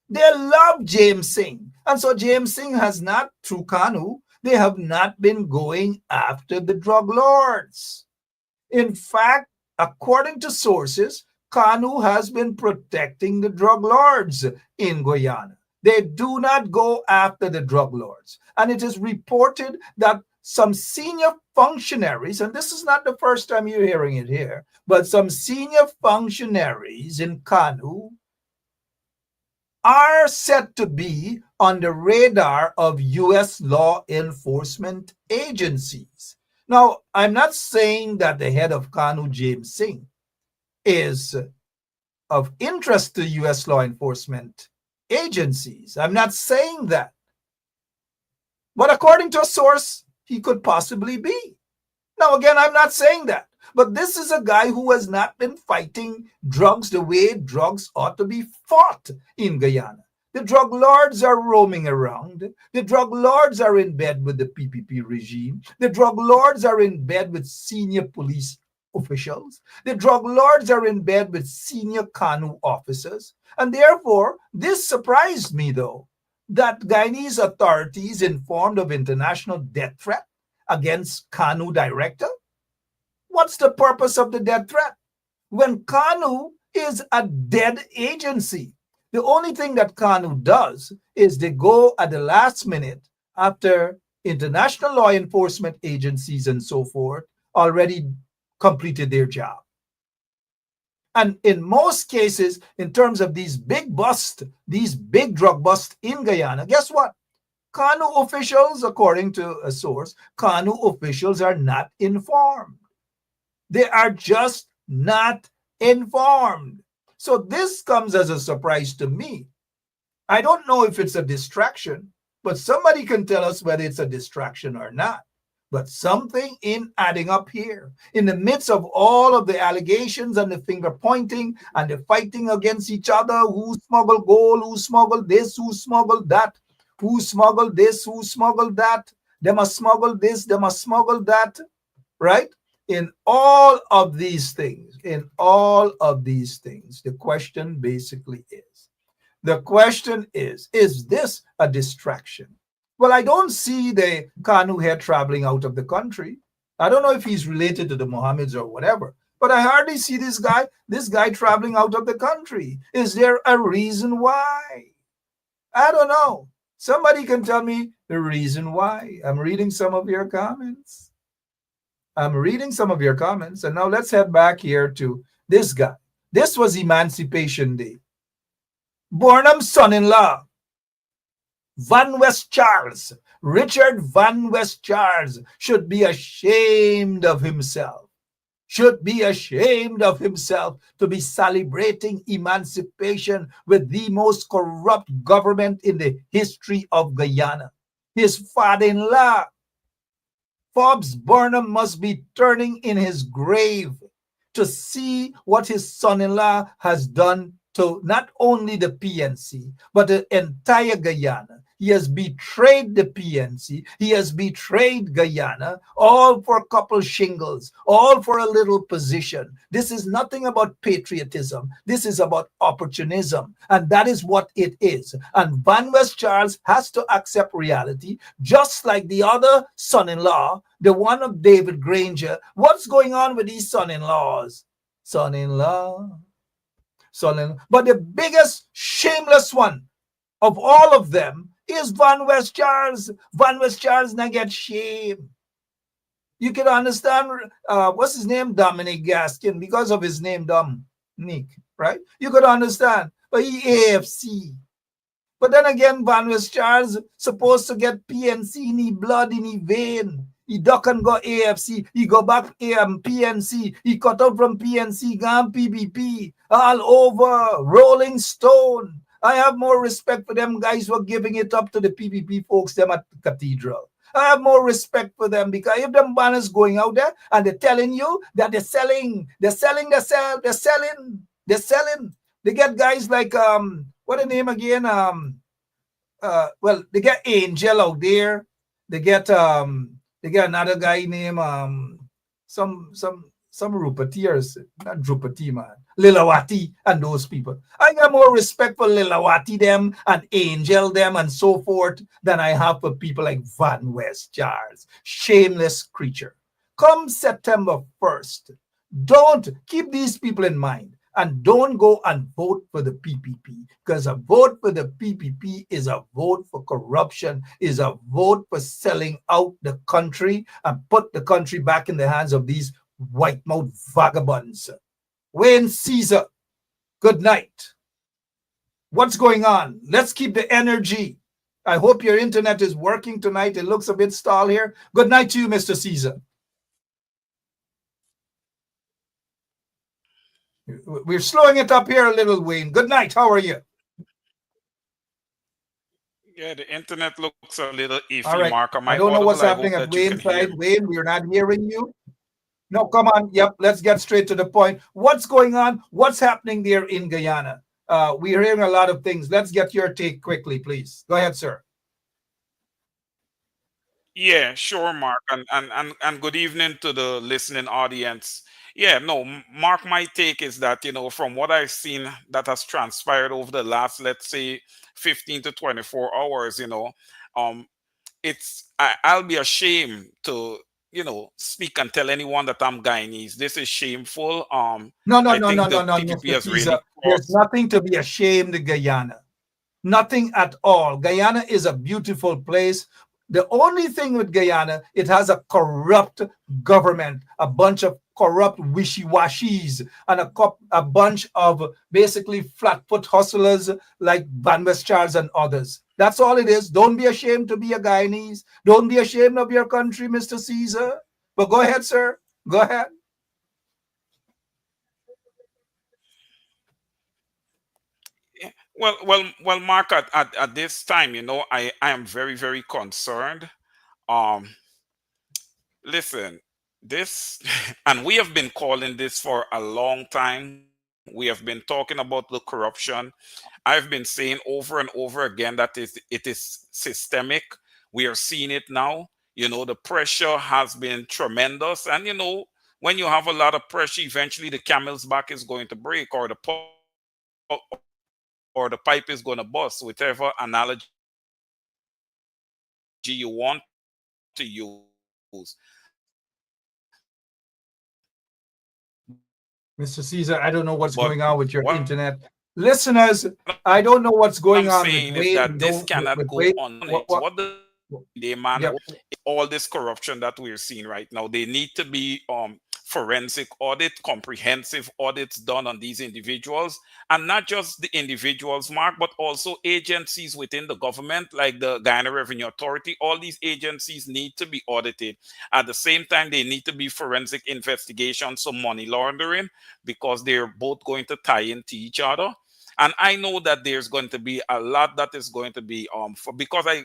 They love James Singh. And so James Singh has not, through Kanu, they have not been going after the drug lords. In fact, according to sources, Kanu has been protecting the drug lords in Guyana. They do not go after the drug lords. And it is reported that some senior functionaries, and this is not the first time you're hearing it here, but some senior functionaries in Kanu are said to be on the radar of U.S. law enforcement agencies. Now, I'm not saying that the head of Kanu, James Singh, is of interest to U.S. law enforcement agencies. I'm not saying that. But according to a source, he could possibly be. Now, again, I'm not saying that. But this is a guy who has not been fighting drugs the way drugs ought to be fought in Guyana. The drug lords are roaming around. The drug lords are in bed with the PPP regime. The drug lords are in bed with senior police officials. The drug lords are in bed with senior Kanu officers. And therefore, this surprised me, though, that Guyanese authorities informed of international death threat against Kanu director. What's the purpose of the death threat? When Kanu is a dead agency. The only thing that Kanu does is they go at the last minute after international law enforcement agencies and so forth already completed their job. And in most cases, in terms of these big busts, these big drug busts in Guyana, guess what? Kanu officials, according to a source, Kanu officials are not informed. They are just not informed. So this comes as a surprise to me. I don't know if it's a distraction, but somebody can tell us whether it's a distraction or not. But something in adding up here. In the midst of all of the allegations and the finger pointing and the fighting against each other, who smuggled gold, who smuggled this, who smuggled that, who smuggled this, who smuggled that, they must smuggle this, they must smuggle that, right? In all of these things, the question basically is this a distraction? Well, I don't see the Kanu here traveling out of the country. I don't know if he's related to the Mohammeds or whatever, but I hardly see this guy traveling out of the country. Is there a reason why? I don't know. Somebody can tell me the reason why. I'm reading some of your comments. And now let's head back here to this guy. This was Emancipation Day. Burnham's son-in-law, Van West Charles, Richard Van West Charles, should be ashamed of himself. To be celebrating emancipation with the most corrupt government in the history of Guyana. His father-in-law, Forbes Burnham, must be turning in his grave to see what his son-in-law has done to not only the PNC, but the entire Guyana. He has betrayed the PNC. He has betrayed Guyana, all for a couple shingles, all for a little position. This is nothing about patriotism. This is about opportunism. And that is what it is. And Van West Charles has to accept reality, just like the other son-in-law, the one of David Granger. What's going on with these son-in-laws? Son-in-law. But the biggest shameless one of all of them is Van West Charles. Van West Charles now get shame. You can understand, what's his name? Dominic Gaskin, because of his name, Dominic, right? You could understand. But he AFC. But then again, Van West Charles supposed to get PNC in his blood, in his vein. He duck and go AFC. He go back PNC. He cut out from PNC, gone PPP. All over. Rolling Stone. I have more respect for them guys who are giving it up to the PPP folks, them at the cathedral. I have more respect for them, because if them banners going out there and they're telling you that they're selling. They get guys like, what the name again? Well, they get Angel out there. They get another guy named some Rupateers, not Drupati, man. Lilawati and those people. I got more respect for Lilawati them and Angel them and so forth than I have for people like Van West Charles. Shameless creature. Come September 1st, don't keep these people in mind. And don't go and vote for the PPP, because a vote for the PPP is a vote for corruption, is a vote for selling out the country and put the country back in the hands of these white-mouthed vagabonds. Wayne Caesar, good night. What's going on? Let's keep the energy. I hope your internet is working tonight. It looks a bit stalled here. Good night to you, Mr. Caesar. We're slowing it up here a little, Wayne. Good night. How are you? Yeah, the internet looks a little All iffy, right. Mark. Am I I don't know audible? what's I hope happening at that you can Wayne's hear side. me. Wayne, we're not hearing you. No, come on. Yep, let's get straight to the point. What's going on? What's happening there in Guyana? We're hearing a lot of things. Let's get your take quickly, please. Go ahead, sir. Yeah, sure, Mark, and good evening to the listening audience. Yeah, no, Mark, my take is that, from what I've seen that has transpired over the last, let's say, 15 to 24 hours, um, I'll be ashamed to speak and tell anyone that I'm Guyanese. This is shameful. No, no, I no, no, think no, the no, PPP Mr. has Caesar. really There's crossed. nothing to be ashamed of Guyana. Nothing at all. Guyana is a beautiful place. The only thing with Guyana, it has a corrupt government, a bunch of corrupt wishy-washies, and a bunch of basically flat-foot hustlers like Van West Charles and others. That's all it is. Don't be ashamed to be a Guyanese. Don't be ashamed of your country, Mr. Caesar. But go ahead, sir. Go ahead. Well, Mark. At this time, I am very, very concerned. Um, Listen, this, and we have been calling this for a long time. We have been talking about the corruption. I've been saying over and over again that it is systemic. We are seeing it now. The pressure has been tremendous. And, when you have a lot of pressure, eventually the camel's back is going to break, or the pipe is going to bust, whichever analogy you want to use. But Mr. Caesar, I don't know what's going on with your what internet. Listeners, I don't know what's I'm going on saying with is Wade. that We this don't cannot with go Wade. unnoticed. What the demand Yep. all this corruption that we're seeing right now. They need to be forensic audit, comprehensive audits done on these individuals, and not just the individuals, Mark, but also agencies within the government, like the Guyana Revenue Authority. All these agencies need to be audited. At the same time, they need to be forensic investigations on money laundering, because they're both going to tie into each other. And I know that there's going to be a lot that is going to be because I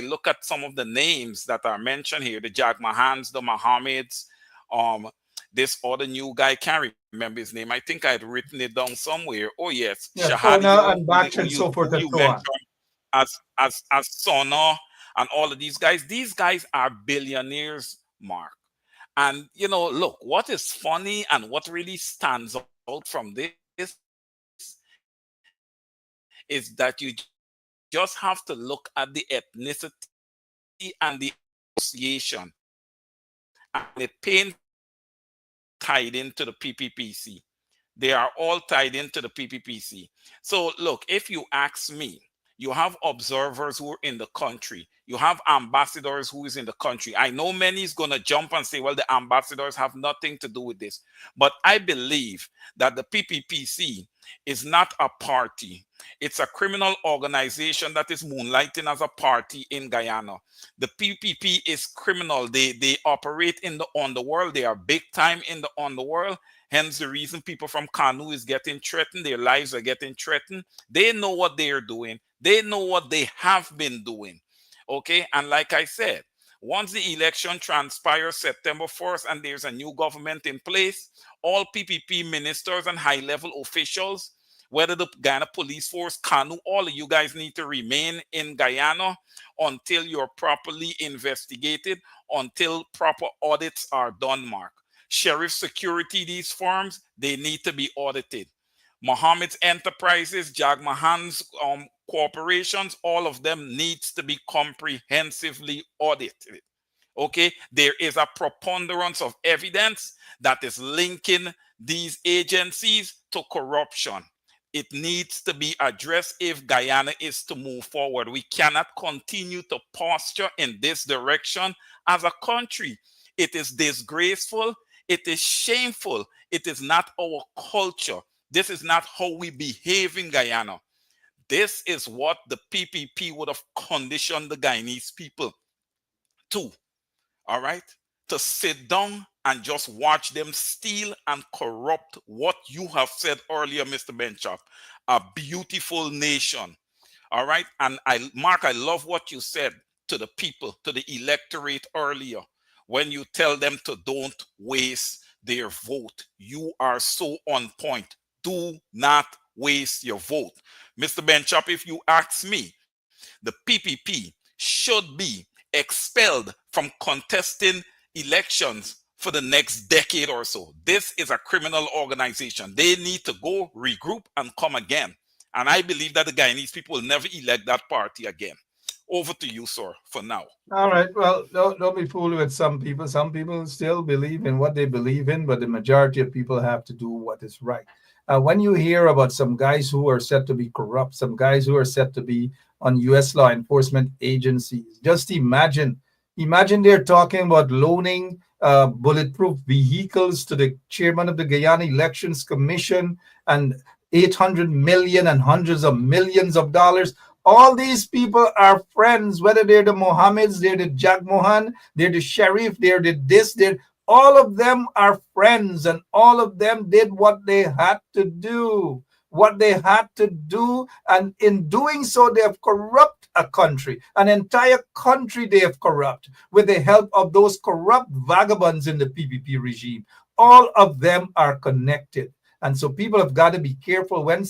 look at some of the names that are mentioned here, the Jack Mahans, the Mohammeds, um this other new guy, can't remember his name. I think I had written it down somewhere. Oh yes, Yeah, Sona Shahadio, and Batch and so who forth and you so on. mentioned as Sona, and all of these guys. These guys are billionaires, Mark. And look, what is funny and what really stands out from this is that you just have to look at the ethnicity and the association, and it paints a picture that they are all tied into the PPPC. They are all tied into the PPPC. So, look, if you ask me, you have observers who are in the country. You have ambassadors who is in the country. I know many is going to jump and say, well, the ambassadors have nothing to do with this. But I believe that the PPPC is not a party. It's a criminal organization that is moonlighting as a party in Guyana. The PPP is criminal. They operate in the underworld. They are big time in the underworld. Hence the reason people from Kanu is getting threatened. Their lives are getting threatened. They know what they are doing. They know what they have been doing. Okay. And like I said, once the election transpires September 1st and there's a new government in place, all PPP ministers and high level officials, whether the Guyana Police Force, Kanu, all of you guys need to remain in Guyana until you're properly investigated, until proper audits are done, Mark. Sheriff security, these firms, they need to be audited. Mohammed's Enterprises, Jagmahan's corporations, all of them needs to be comprehensively audited. Okay, there is a preponderance of evidence that is linking these agencies to corruption. It needs to be addressed if Guyana is to move forward. We cannot continue to posture in this direction as a country. It is disgraceful. It is shameful. It is not our culture. This is not how we behave in Guyana. This is what the PPP would have conditioned the Guyanese people to. All right? To sit down and just watch them steal and corrupt what you have said earlier, Mr. Benchop, a beautiful nation. All right? And Mark, I love what you said to the people, to the electorate earlier, when you tell them to don't waste their vote. You are so on point. Do not waste your vote. Mr. Benchop, if you ask me, the PPP should be expelled from contesting elections for the next decade or so. This is a criminal organization. They need to go regroup and come again. And I believe that the Guyanese people will never elect that party again. Over to you, sir, for now. All right. Well, don't be fooled with some people. Some people still believe in what they believe in, but the majority of people have to do what is right. When you hear about some guys who are said to be corrupt, some guys who are said to be on U.S. law enforcement agencies, just imagine they're talking about loaning bulletproof vehicles to the chairman of the Guyana Elections Commission and 800 million and hundreds of millions of dollars. All these people are friends, whether they're the Mohammeds, they're the Jagmohan, they're the Sheriff, they're the this, they're all of them are friends, and all of them did what they had to do. What they had to do, and in doing so, they have corrupt a country, an entire country they have corrupt with the help of those corrupt vagabonds in the PPP regime. All of them are connected. And so people have got to be careful when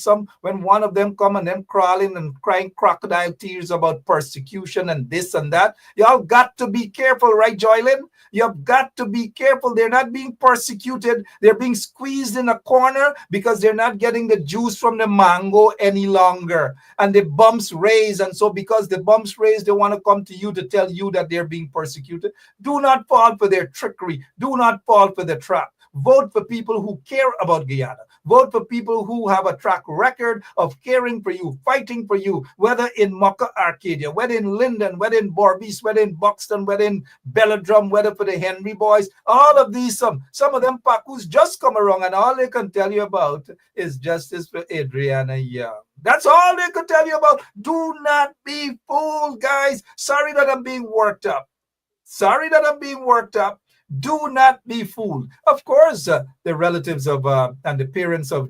one of them come and them crawling and crying crocodile tears about persecution and this and that. Y'all got to be careful, right, Joylin? You've got to be careful. They're not being persecuted. They're being squeezed in a corner because they're not getting the juice from the mango any longer. And the bumps raise. And so because the bumps raise, they want to come to you to tell you that they're being persecuted. Do not fall for their trickery. Do not fall for the trap. Vote for people who care about Guyana. Vote for people who have a track record of caring for you, fighting for you, whether in Mocha Arcadia, whether in Linden, whether in Borbis, whether in Buxton, whether in Belladrum, whether for the Henry boys. All of these, some of them Pakus just come around and all they can tell you about is justice for Adriana Young. That's all they could tell you about. Do not be fooled, guys. Sorry that I'm being worked up. Do not be fooled. Of course, the relatives of and the parents of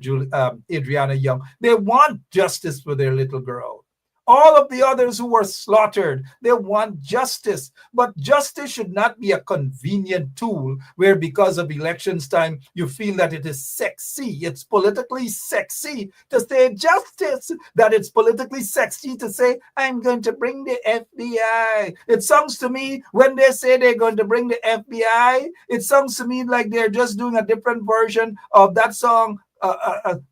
Adriana Young, they want justice for their little girl. All of the others who were slaughtered, they want justice. But justice should not be a convenient tool where because of elections time, you feel that it is sexy. It's politically sexy to say justice, that it's politically sexy to say, I'm going to bring the FBI. It sounds to me, when they say they're going to bring the FBI, it sounds to me like they're just doing a different version of that song,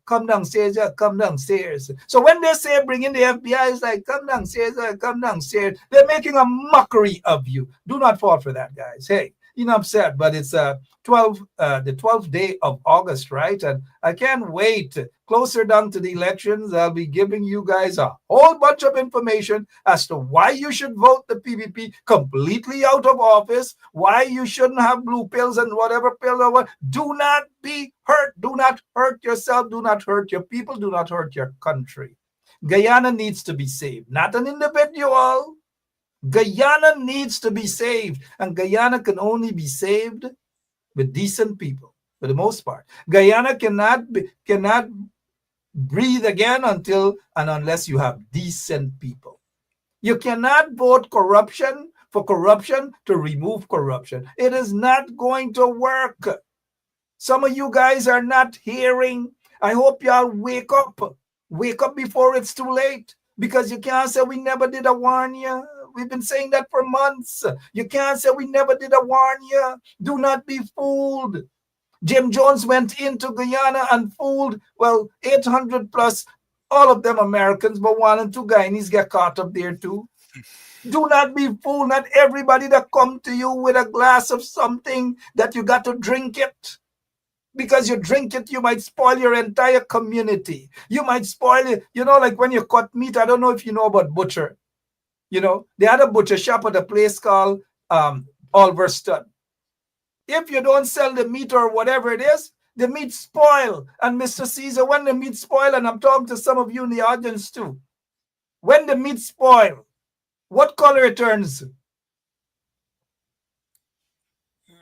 come downstairs, come downstairs. So when they say bring in the FBI, it's like, come downstairs, come downstairs. They're making a mockery of you. Do not fall for that, guys. Hey, enough said, but it's the 12th day of August, right? And I can't wait. Closer down to the elections, I'll be giving you guys a whole bunch of information as to why you should vote the PPP completely out of office, why you shouldn't have blue pills and whatever pill or what. Do not be hurt. Do not hurt yourself. Do not hurt your people. Do not hurt your country. Guyana needs to be saved, not an individual. Guyana needs to be saved, and Guyana can only be saved with decent people, for the most part. Guyana cannot breathe again until and unless you have decent people. You cannot vote corruption for corruption to remove corruption. It is not going to work. Some of you guys are not hearing. I hope y'all wake up. Wake up before it's too late, because you can't say we never did a warn you. We've been saying that for months. You can't say we never did a warn you. Do not be fooled. Jim Jones went into Guyana and fooled, 800 plus, all of them Americans, but 1 and 2 Guyanese get caught up there too. Do not be fooled. Not everybody that come to you with a glass of something that you got to drink it. Because you drink it, you might spoil your entire community. You might spoil it. Like when you cut meat, I don't know if you know about butcher. They had a butcher shop at a place called Alverston. If you don't sell the meat or whatever it is, the meat spoil. And Mr. Caesar, when the meat spoil, and I'm talking to some of you in the audience too, when the meat spoil, what color it turns?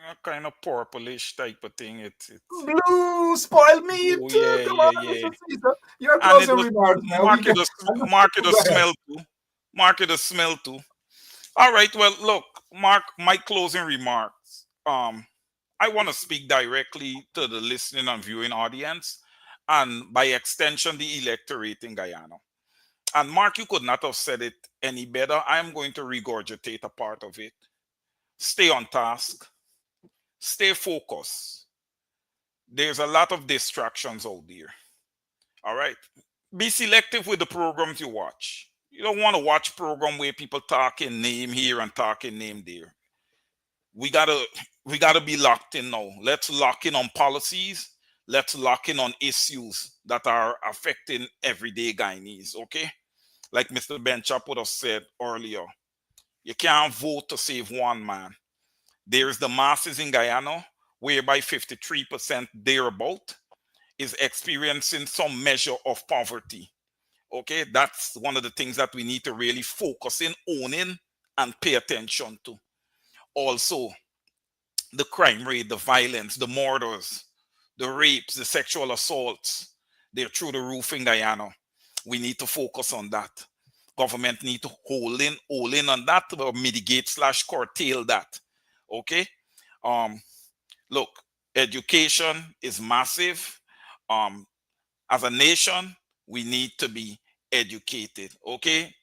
A kind of purplish type of thing. It's blue, spoiled meat. oh, yeah, Come yeah, on, yeah. Mr. Caesar. Your And it closing was remarks now. market the Go ahead. smell too. Market the smell too. All right. Well, look, Mark, my closing remarks. I want to speak directly to the listening and viewing audience, and by extension, the electorate in Guyana. And Mark, you could not have said it any better. I am going to regurgitate a part of it. Stay on task. Stay focused. There's a lot of distractions out there. All right. Be selective with the programs you watch. You don't want to watch program where people talking name here and talking name there. We gotta we gotta be locked in now. Let's lock in on policies. Let's lock in on issues that are affecting everyday Guyanese. Okay, like Mr. Ben Chap would have said earlier, you can't vote to save one man. There's the masses in Guyana, whereby 53% thereabout is experiencing some measure of poverty. Okay, that's one of the things that we need to really focus in, own in, and pay attention to. Also, the crime rate, the violence, the murders, the rapes, the sexual assaults, they're through the roof in Guyana. We need to focus on that. Government need to hold in on that, or mitigate slash curtail that. Okay. Um, Look, education is massive. As a nation, we need to be educated. Okay,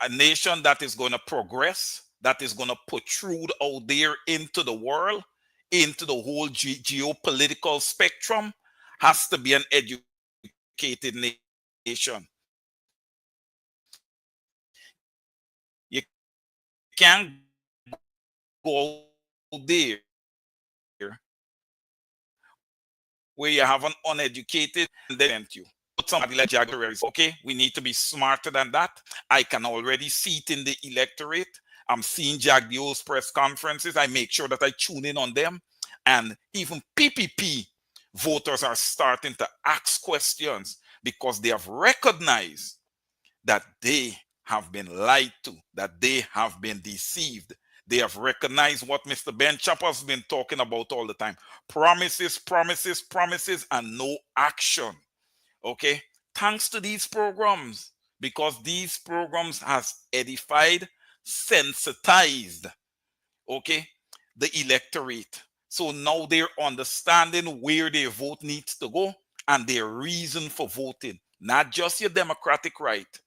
a nation that is going to progress, that is going to put truth out there into the world, into the whole geopolitical spectrum, has to be an educated nation. You can't go out there where you have an uneducated and then you put somebody like Jaguaries. Okay, we need to be smarter than that. I can already see it in the electorate. I'm seeing Jack Deo's press conferences. I make sure that I tune in on them. And even PPP voters are starting to ask questions because they have recognized that they have been lied to, that they have been deceived. They have recognized what Mr. Ben Chapper has been talking about all the time. Promises, promises, promises, and no action. Okay? Thanks to these programs, because these programs has edified, sensitized, okay, the electorate. So now they're understanding where their vote needs to go and their reason for voting. Not just your democratic right,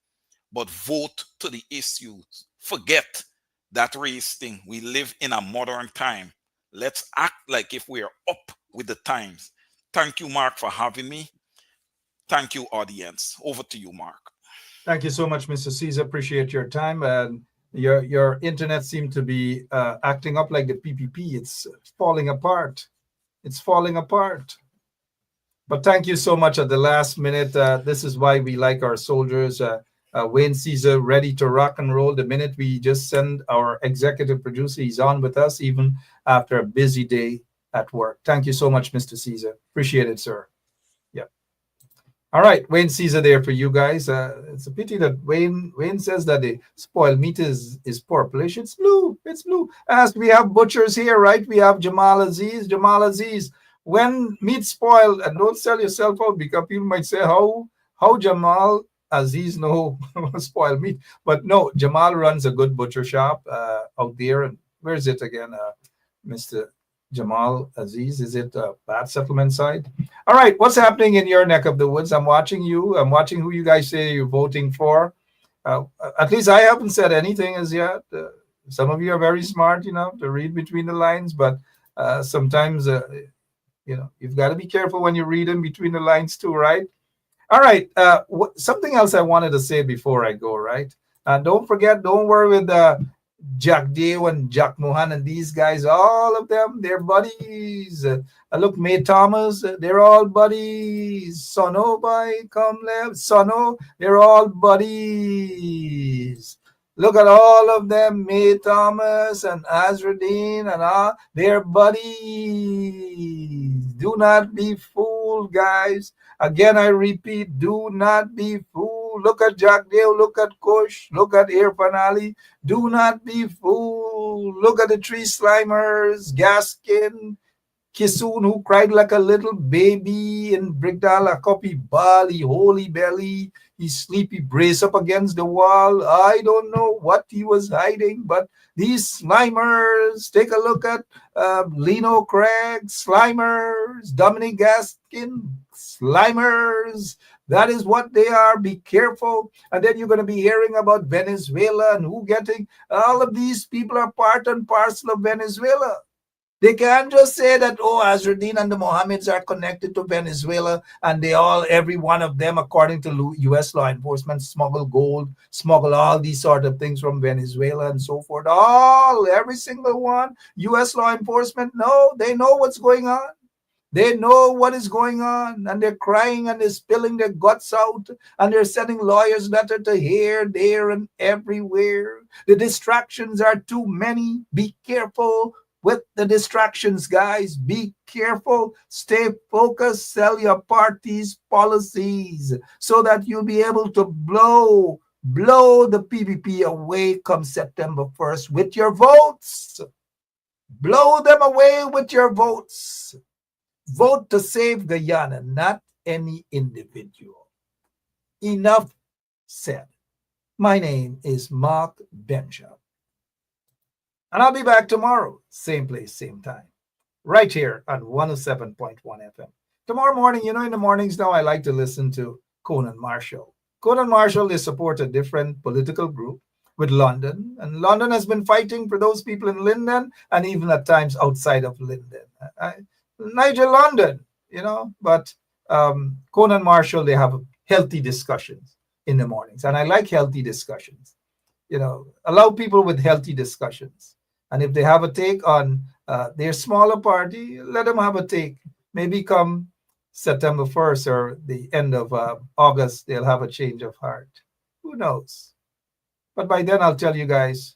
but vote to the issues. Forget that race thing. We live in a modern time. Let's act like if we are up with the times. Thank you, Mark, for having me. Thank you, audience. Over to you, Mark. Thank you so much, Mr. Caesar. Appreciate your time. And your internet seemed to be acting up like the PPP. It's falling apart. It's falling apart. But thank you so much at the last minute. This is why we like our soldiers. Wayne Caesar ready to rock and roll. The minute we just send our executive producer, he's on with us even after a busy day at work. Thank you so much, Mr. Caesar. Appreciate it, sir. Yeah. All right, Wayne Caesar there for you guys. It's a pity that Wayne says that the spoiled meat is purplish. It's blue. It's blue. As we have butchers here, right? We have Jamal Aziz. Jamal Aziz, when meat spoiled, and don't sell yourself out because people might say how Jamal Aziz know spoiled meat. But no, Jamal runs a good butcher shop out there. And where is it again, Mr. Jamal Aziz? Is it Bad Settlement side? All right, what's happening in your neck of the woods? I'm watching you. I'm watching who you guys say you're voting for. At least I haven't said anything as yet. Some of you are very smart, to read between the lines. But sometimes, you've got to be careful when you read in between the lines too, right? All right. Something else I wanted to say before I go, right? Don't forget, don't worry with Jack Deo and Jack Mohan and these guys, all of them, they're buddies. Look, May Thomas, they're all buddies. Sono by Kamlev, Sono, they're all buddies. Look at all of them, May Thomas and Azradine and all, they're buddies. Do not be fooled, guys. Again, I repeat, do not be fooled. Look at Jack Dale, look at Kush, look at Irfan Ali. Do not be fooled. Look at the three Slimers, Gaskin, Kisoon, who cried like a little baby, and Brigdala copy Bali, Holy Belly. He's sleepy, brace up against the wall. I don't know what he was hiding, but these Slimers, take a look at Lino Craig, Slimers, Dominic Gaskin, Slimers. That is what they are. Be careful. And then you're going to be hearing about Venezuela and who getting. All of these people are part and parcel of Venezuela. They can't just say that, oh, Azruddin and the Mohammeds are connected to Venezuela and they all, every one of them, according to U.S. law enforcement, smuggle gold, smuggle all these sort of things from Venezuela and so forth. Every single one. U.S. law enforcement, no, they know what's going on. They know what is going on, and they're crying and they're spilling their guts out, and they're sending lawyers letter to here, there, and everywhere. The distractions are too many. Be careful with the distractions, guys. Be careful. Stay focused. Sell your party's policies so that you'll be able to blow the PPP away come September 1st with your votes. Blow them away with your votes. Vote to save Guyana, not any individual. Enough said. My name is Mark Benja. And I'll be back tomorrow, same place, same time, right here on 107.1 FM. Tomorrow morning, in the mornings now, I like to listen to Conan Marshall. Conan Marshall, they support a different political group with London, and London has been fighting for those people in Linden and even at times outside of Linden. Nigel London, but Conan Marshall, they have healthy discussions in the mornings. And I like healthy discussions. Allow people with healthy discussions. And if they have a take on their smaller party, let them have a take. Maybe come September 1st or the end of August, they'll have a change of heart. Who knows? But by then, I'll tell you guys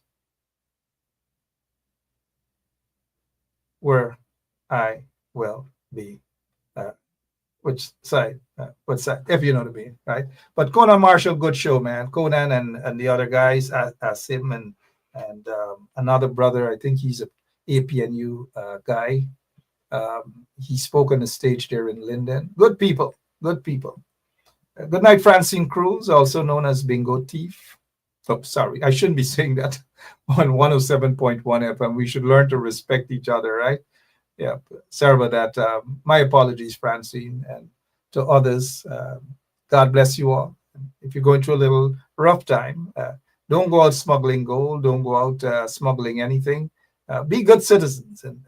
where I will be, which side, what side, if you know what I mean, right? But Conan Marshall, good show, man. Conan and the other guys, Asim and another brother, I think he's a APNU guy. He spoke on the stage there in Linden. Good people, good people. Good night, Francine Cruz, also known as Bingo Thief. Oh, sorry, I shouldn't be saying that on 107.1 FM. We should learn to respect each other, right? Yeah, sorry about that. My apologies, Francine, and to others. God bless you all. If you're going through a little rough time, don't go out smuggling gold. Don't go out smuggling anything. Be good citizens and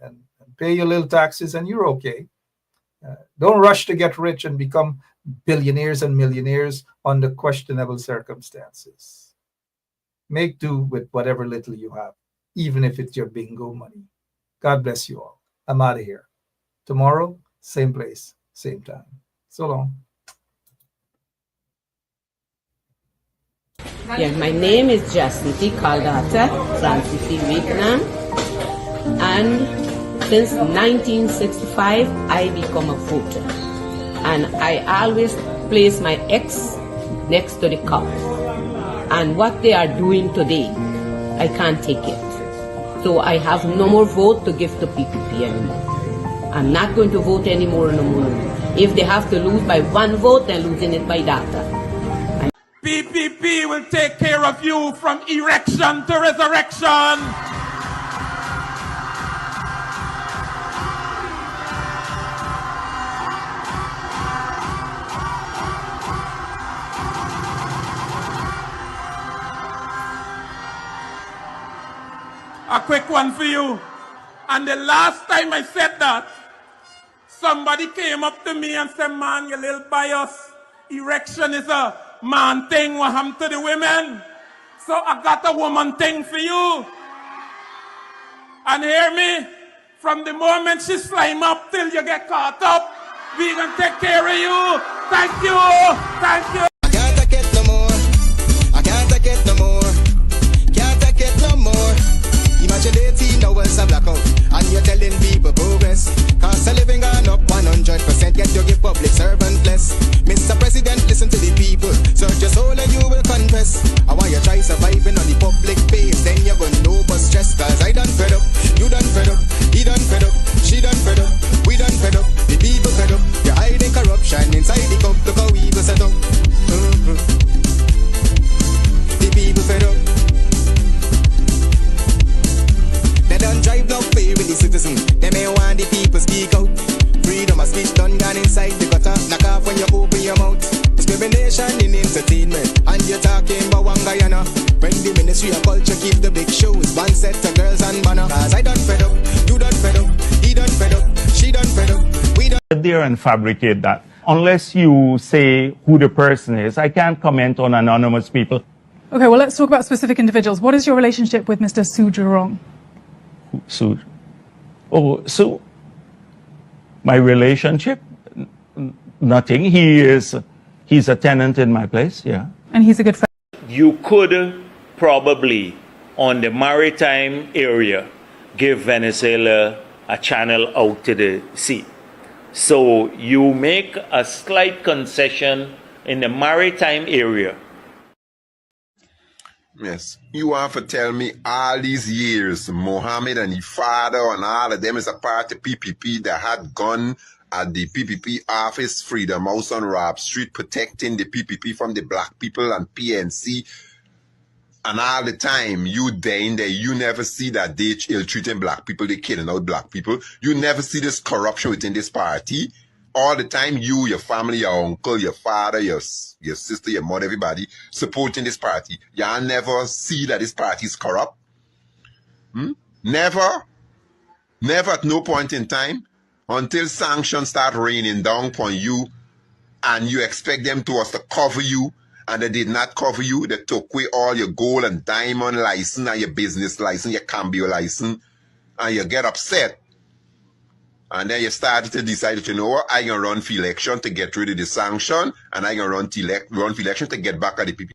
pay your little taxes, and you're okay. Don't rush to get rich and become billionaires and millionaires under questionable circumstances. Make do with whatever little you have, even if it's your bingo money. God bless you all. I'm out of here. Tomorrow, same place, same time. So long. Yeah, my name is Jacinty Caldata from City, Vietnam. And since 1965, I become a voter. And I always place my ex next to the cup. And what they are doing today, I can't take it. So I have no more vote to give to PPP anymore. I'm not going to vote anymore no more. If they have to lose by one vote, they're losing it by data. PPP will take care of you from erection to resurrection. A quick one for you. And the last time I said that, somebody came up to me and said, man, you little bias. Erection is a man thing. What happened to the women? So I got a woman thing for you. And hear me, from the moment she slime up till you get caught up, we can take care of you. Thank you. Thank you. I can't take it no more. I can't take it no more. Can't take it no more. Imagine 18 hours of blackout, and you're telling people progress. Cost of living gone up 100%, yet you give public servant less. Mr. President, listen to the people. Search your soul and you will confess. I want you try surviving on the public base, then you're gonna know but stress. Cause I done fed up, you done fed up, he done fed up, she done fed up, we done fed up, the people fed up. You're hiding corruption inside the cup, look how we go set up. The people fed up. They don't drive no fair with the citizen. They may want the people speak out. Freedom of speech done gone inside the gutter. Knock off when you open your mouth. Discrimination in entertainment, and you're talking about one Guyana. When the Ministry of Culture keep the big shows, one set of girls and banner. Cause I done fed up, you done fed up, fed up, she done fed up, we done. There and fabricate that. Unless you say who the person is, I can't comment on anonymous people. Okay, well, let's talk about specific individuals. What is your relationship with Mr. Su Jurong? Su? Oh, Su? My relationship? Nothing. He's a tenant in my place, yeah. And he's a good friend. You could probably, on the maritime area, give Venezuela a channel out to the sea. So you make a slight concession in the maritime area. Yes. You want to tell me all these years, Mohammed and his father and all of them is a part of PPP that had gone at the PPP office, Freedom House on Rob Street, protecting the PPP from the black people and PNC. And all the time, you there in there, you never see that they ill-treating black people, they killing out black people. You never see this corruption within this party. All the time, you, your family, your uncle, your father, your sister, your mother, everybody supporting this party. Y'all never see that this party is corrupt. Never at no point in time until sanctions start raining down upon you and you expect them to cover you, and they did not cover you. They took away all your gold and diamond license and your business license, your cambio license, and you get upset. And then you started to decide that, you know what, I can run for election to get rid of the sanction, and I can run for election to get back at the people.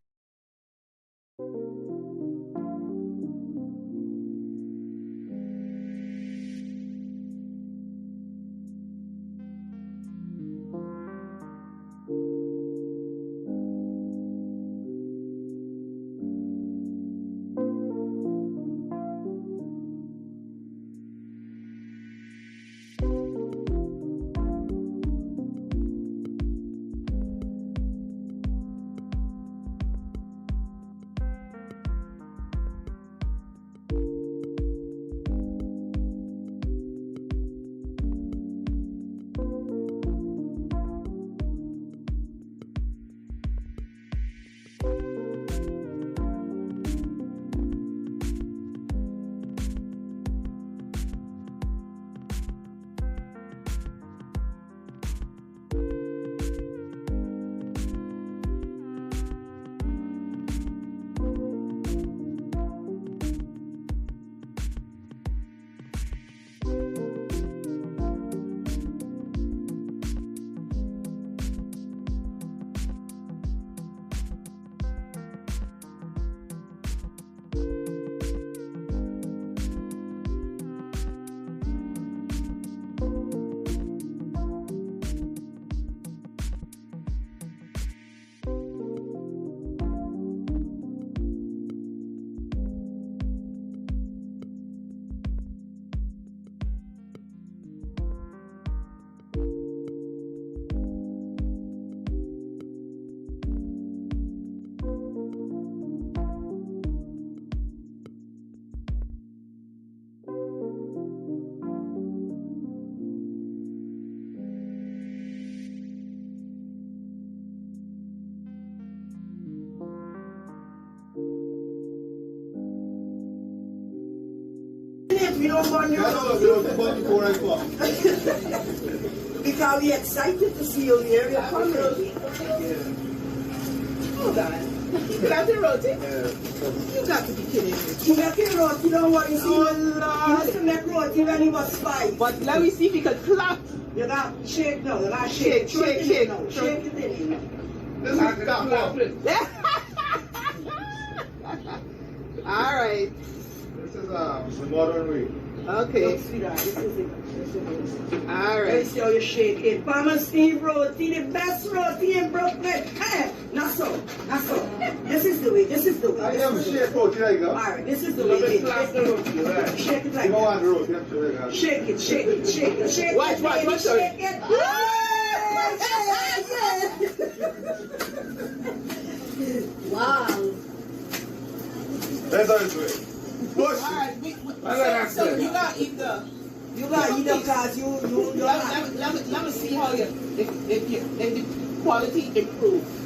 We don't want you. Because we're excited to see you here. You're coming. Hold on. You got the roti? You got to be kidding me. You got the roti, don't worry. You used to make roti when he was 5. But let me see if he can clap. You got shake now. You got shake. Shake it in. This is all right. This is the modern way. Okay. Look, sweetheart, this is it. All right. Let's see how you shake it. Palmer Steve roti, the best roti in Brooklyn. Hey, not so. This is the way. I have a shake roti like that. All right, this is the way. Shake it like you don't want the roti, you have to like that. Shake it. Watch, Shake it. Wow. That's how it's way. Push. All right. So you got to eat the. You got to eat them because you Let me see how if the quality improves.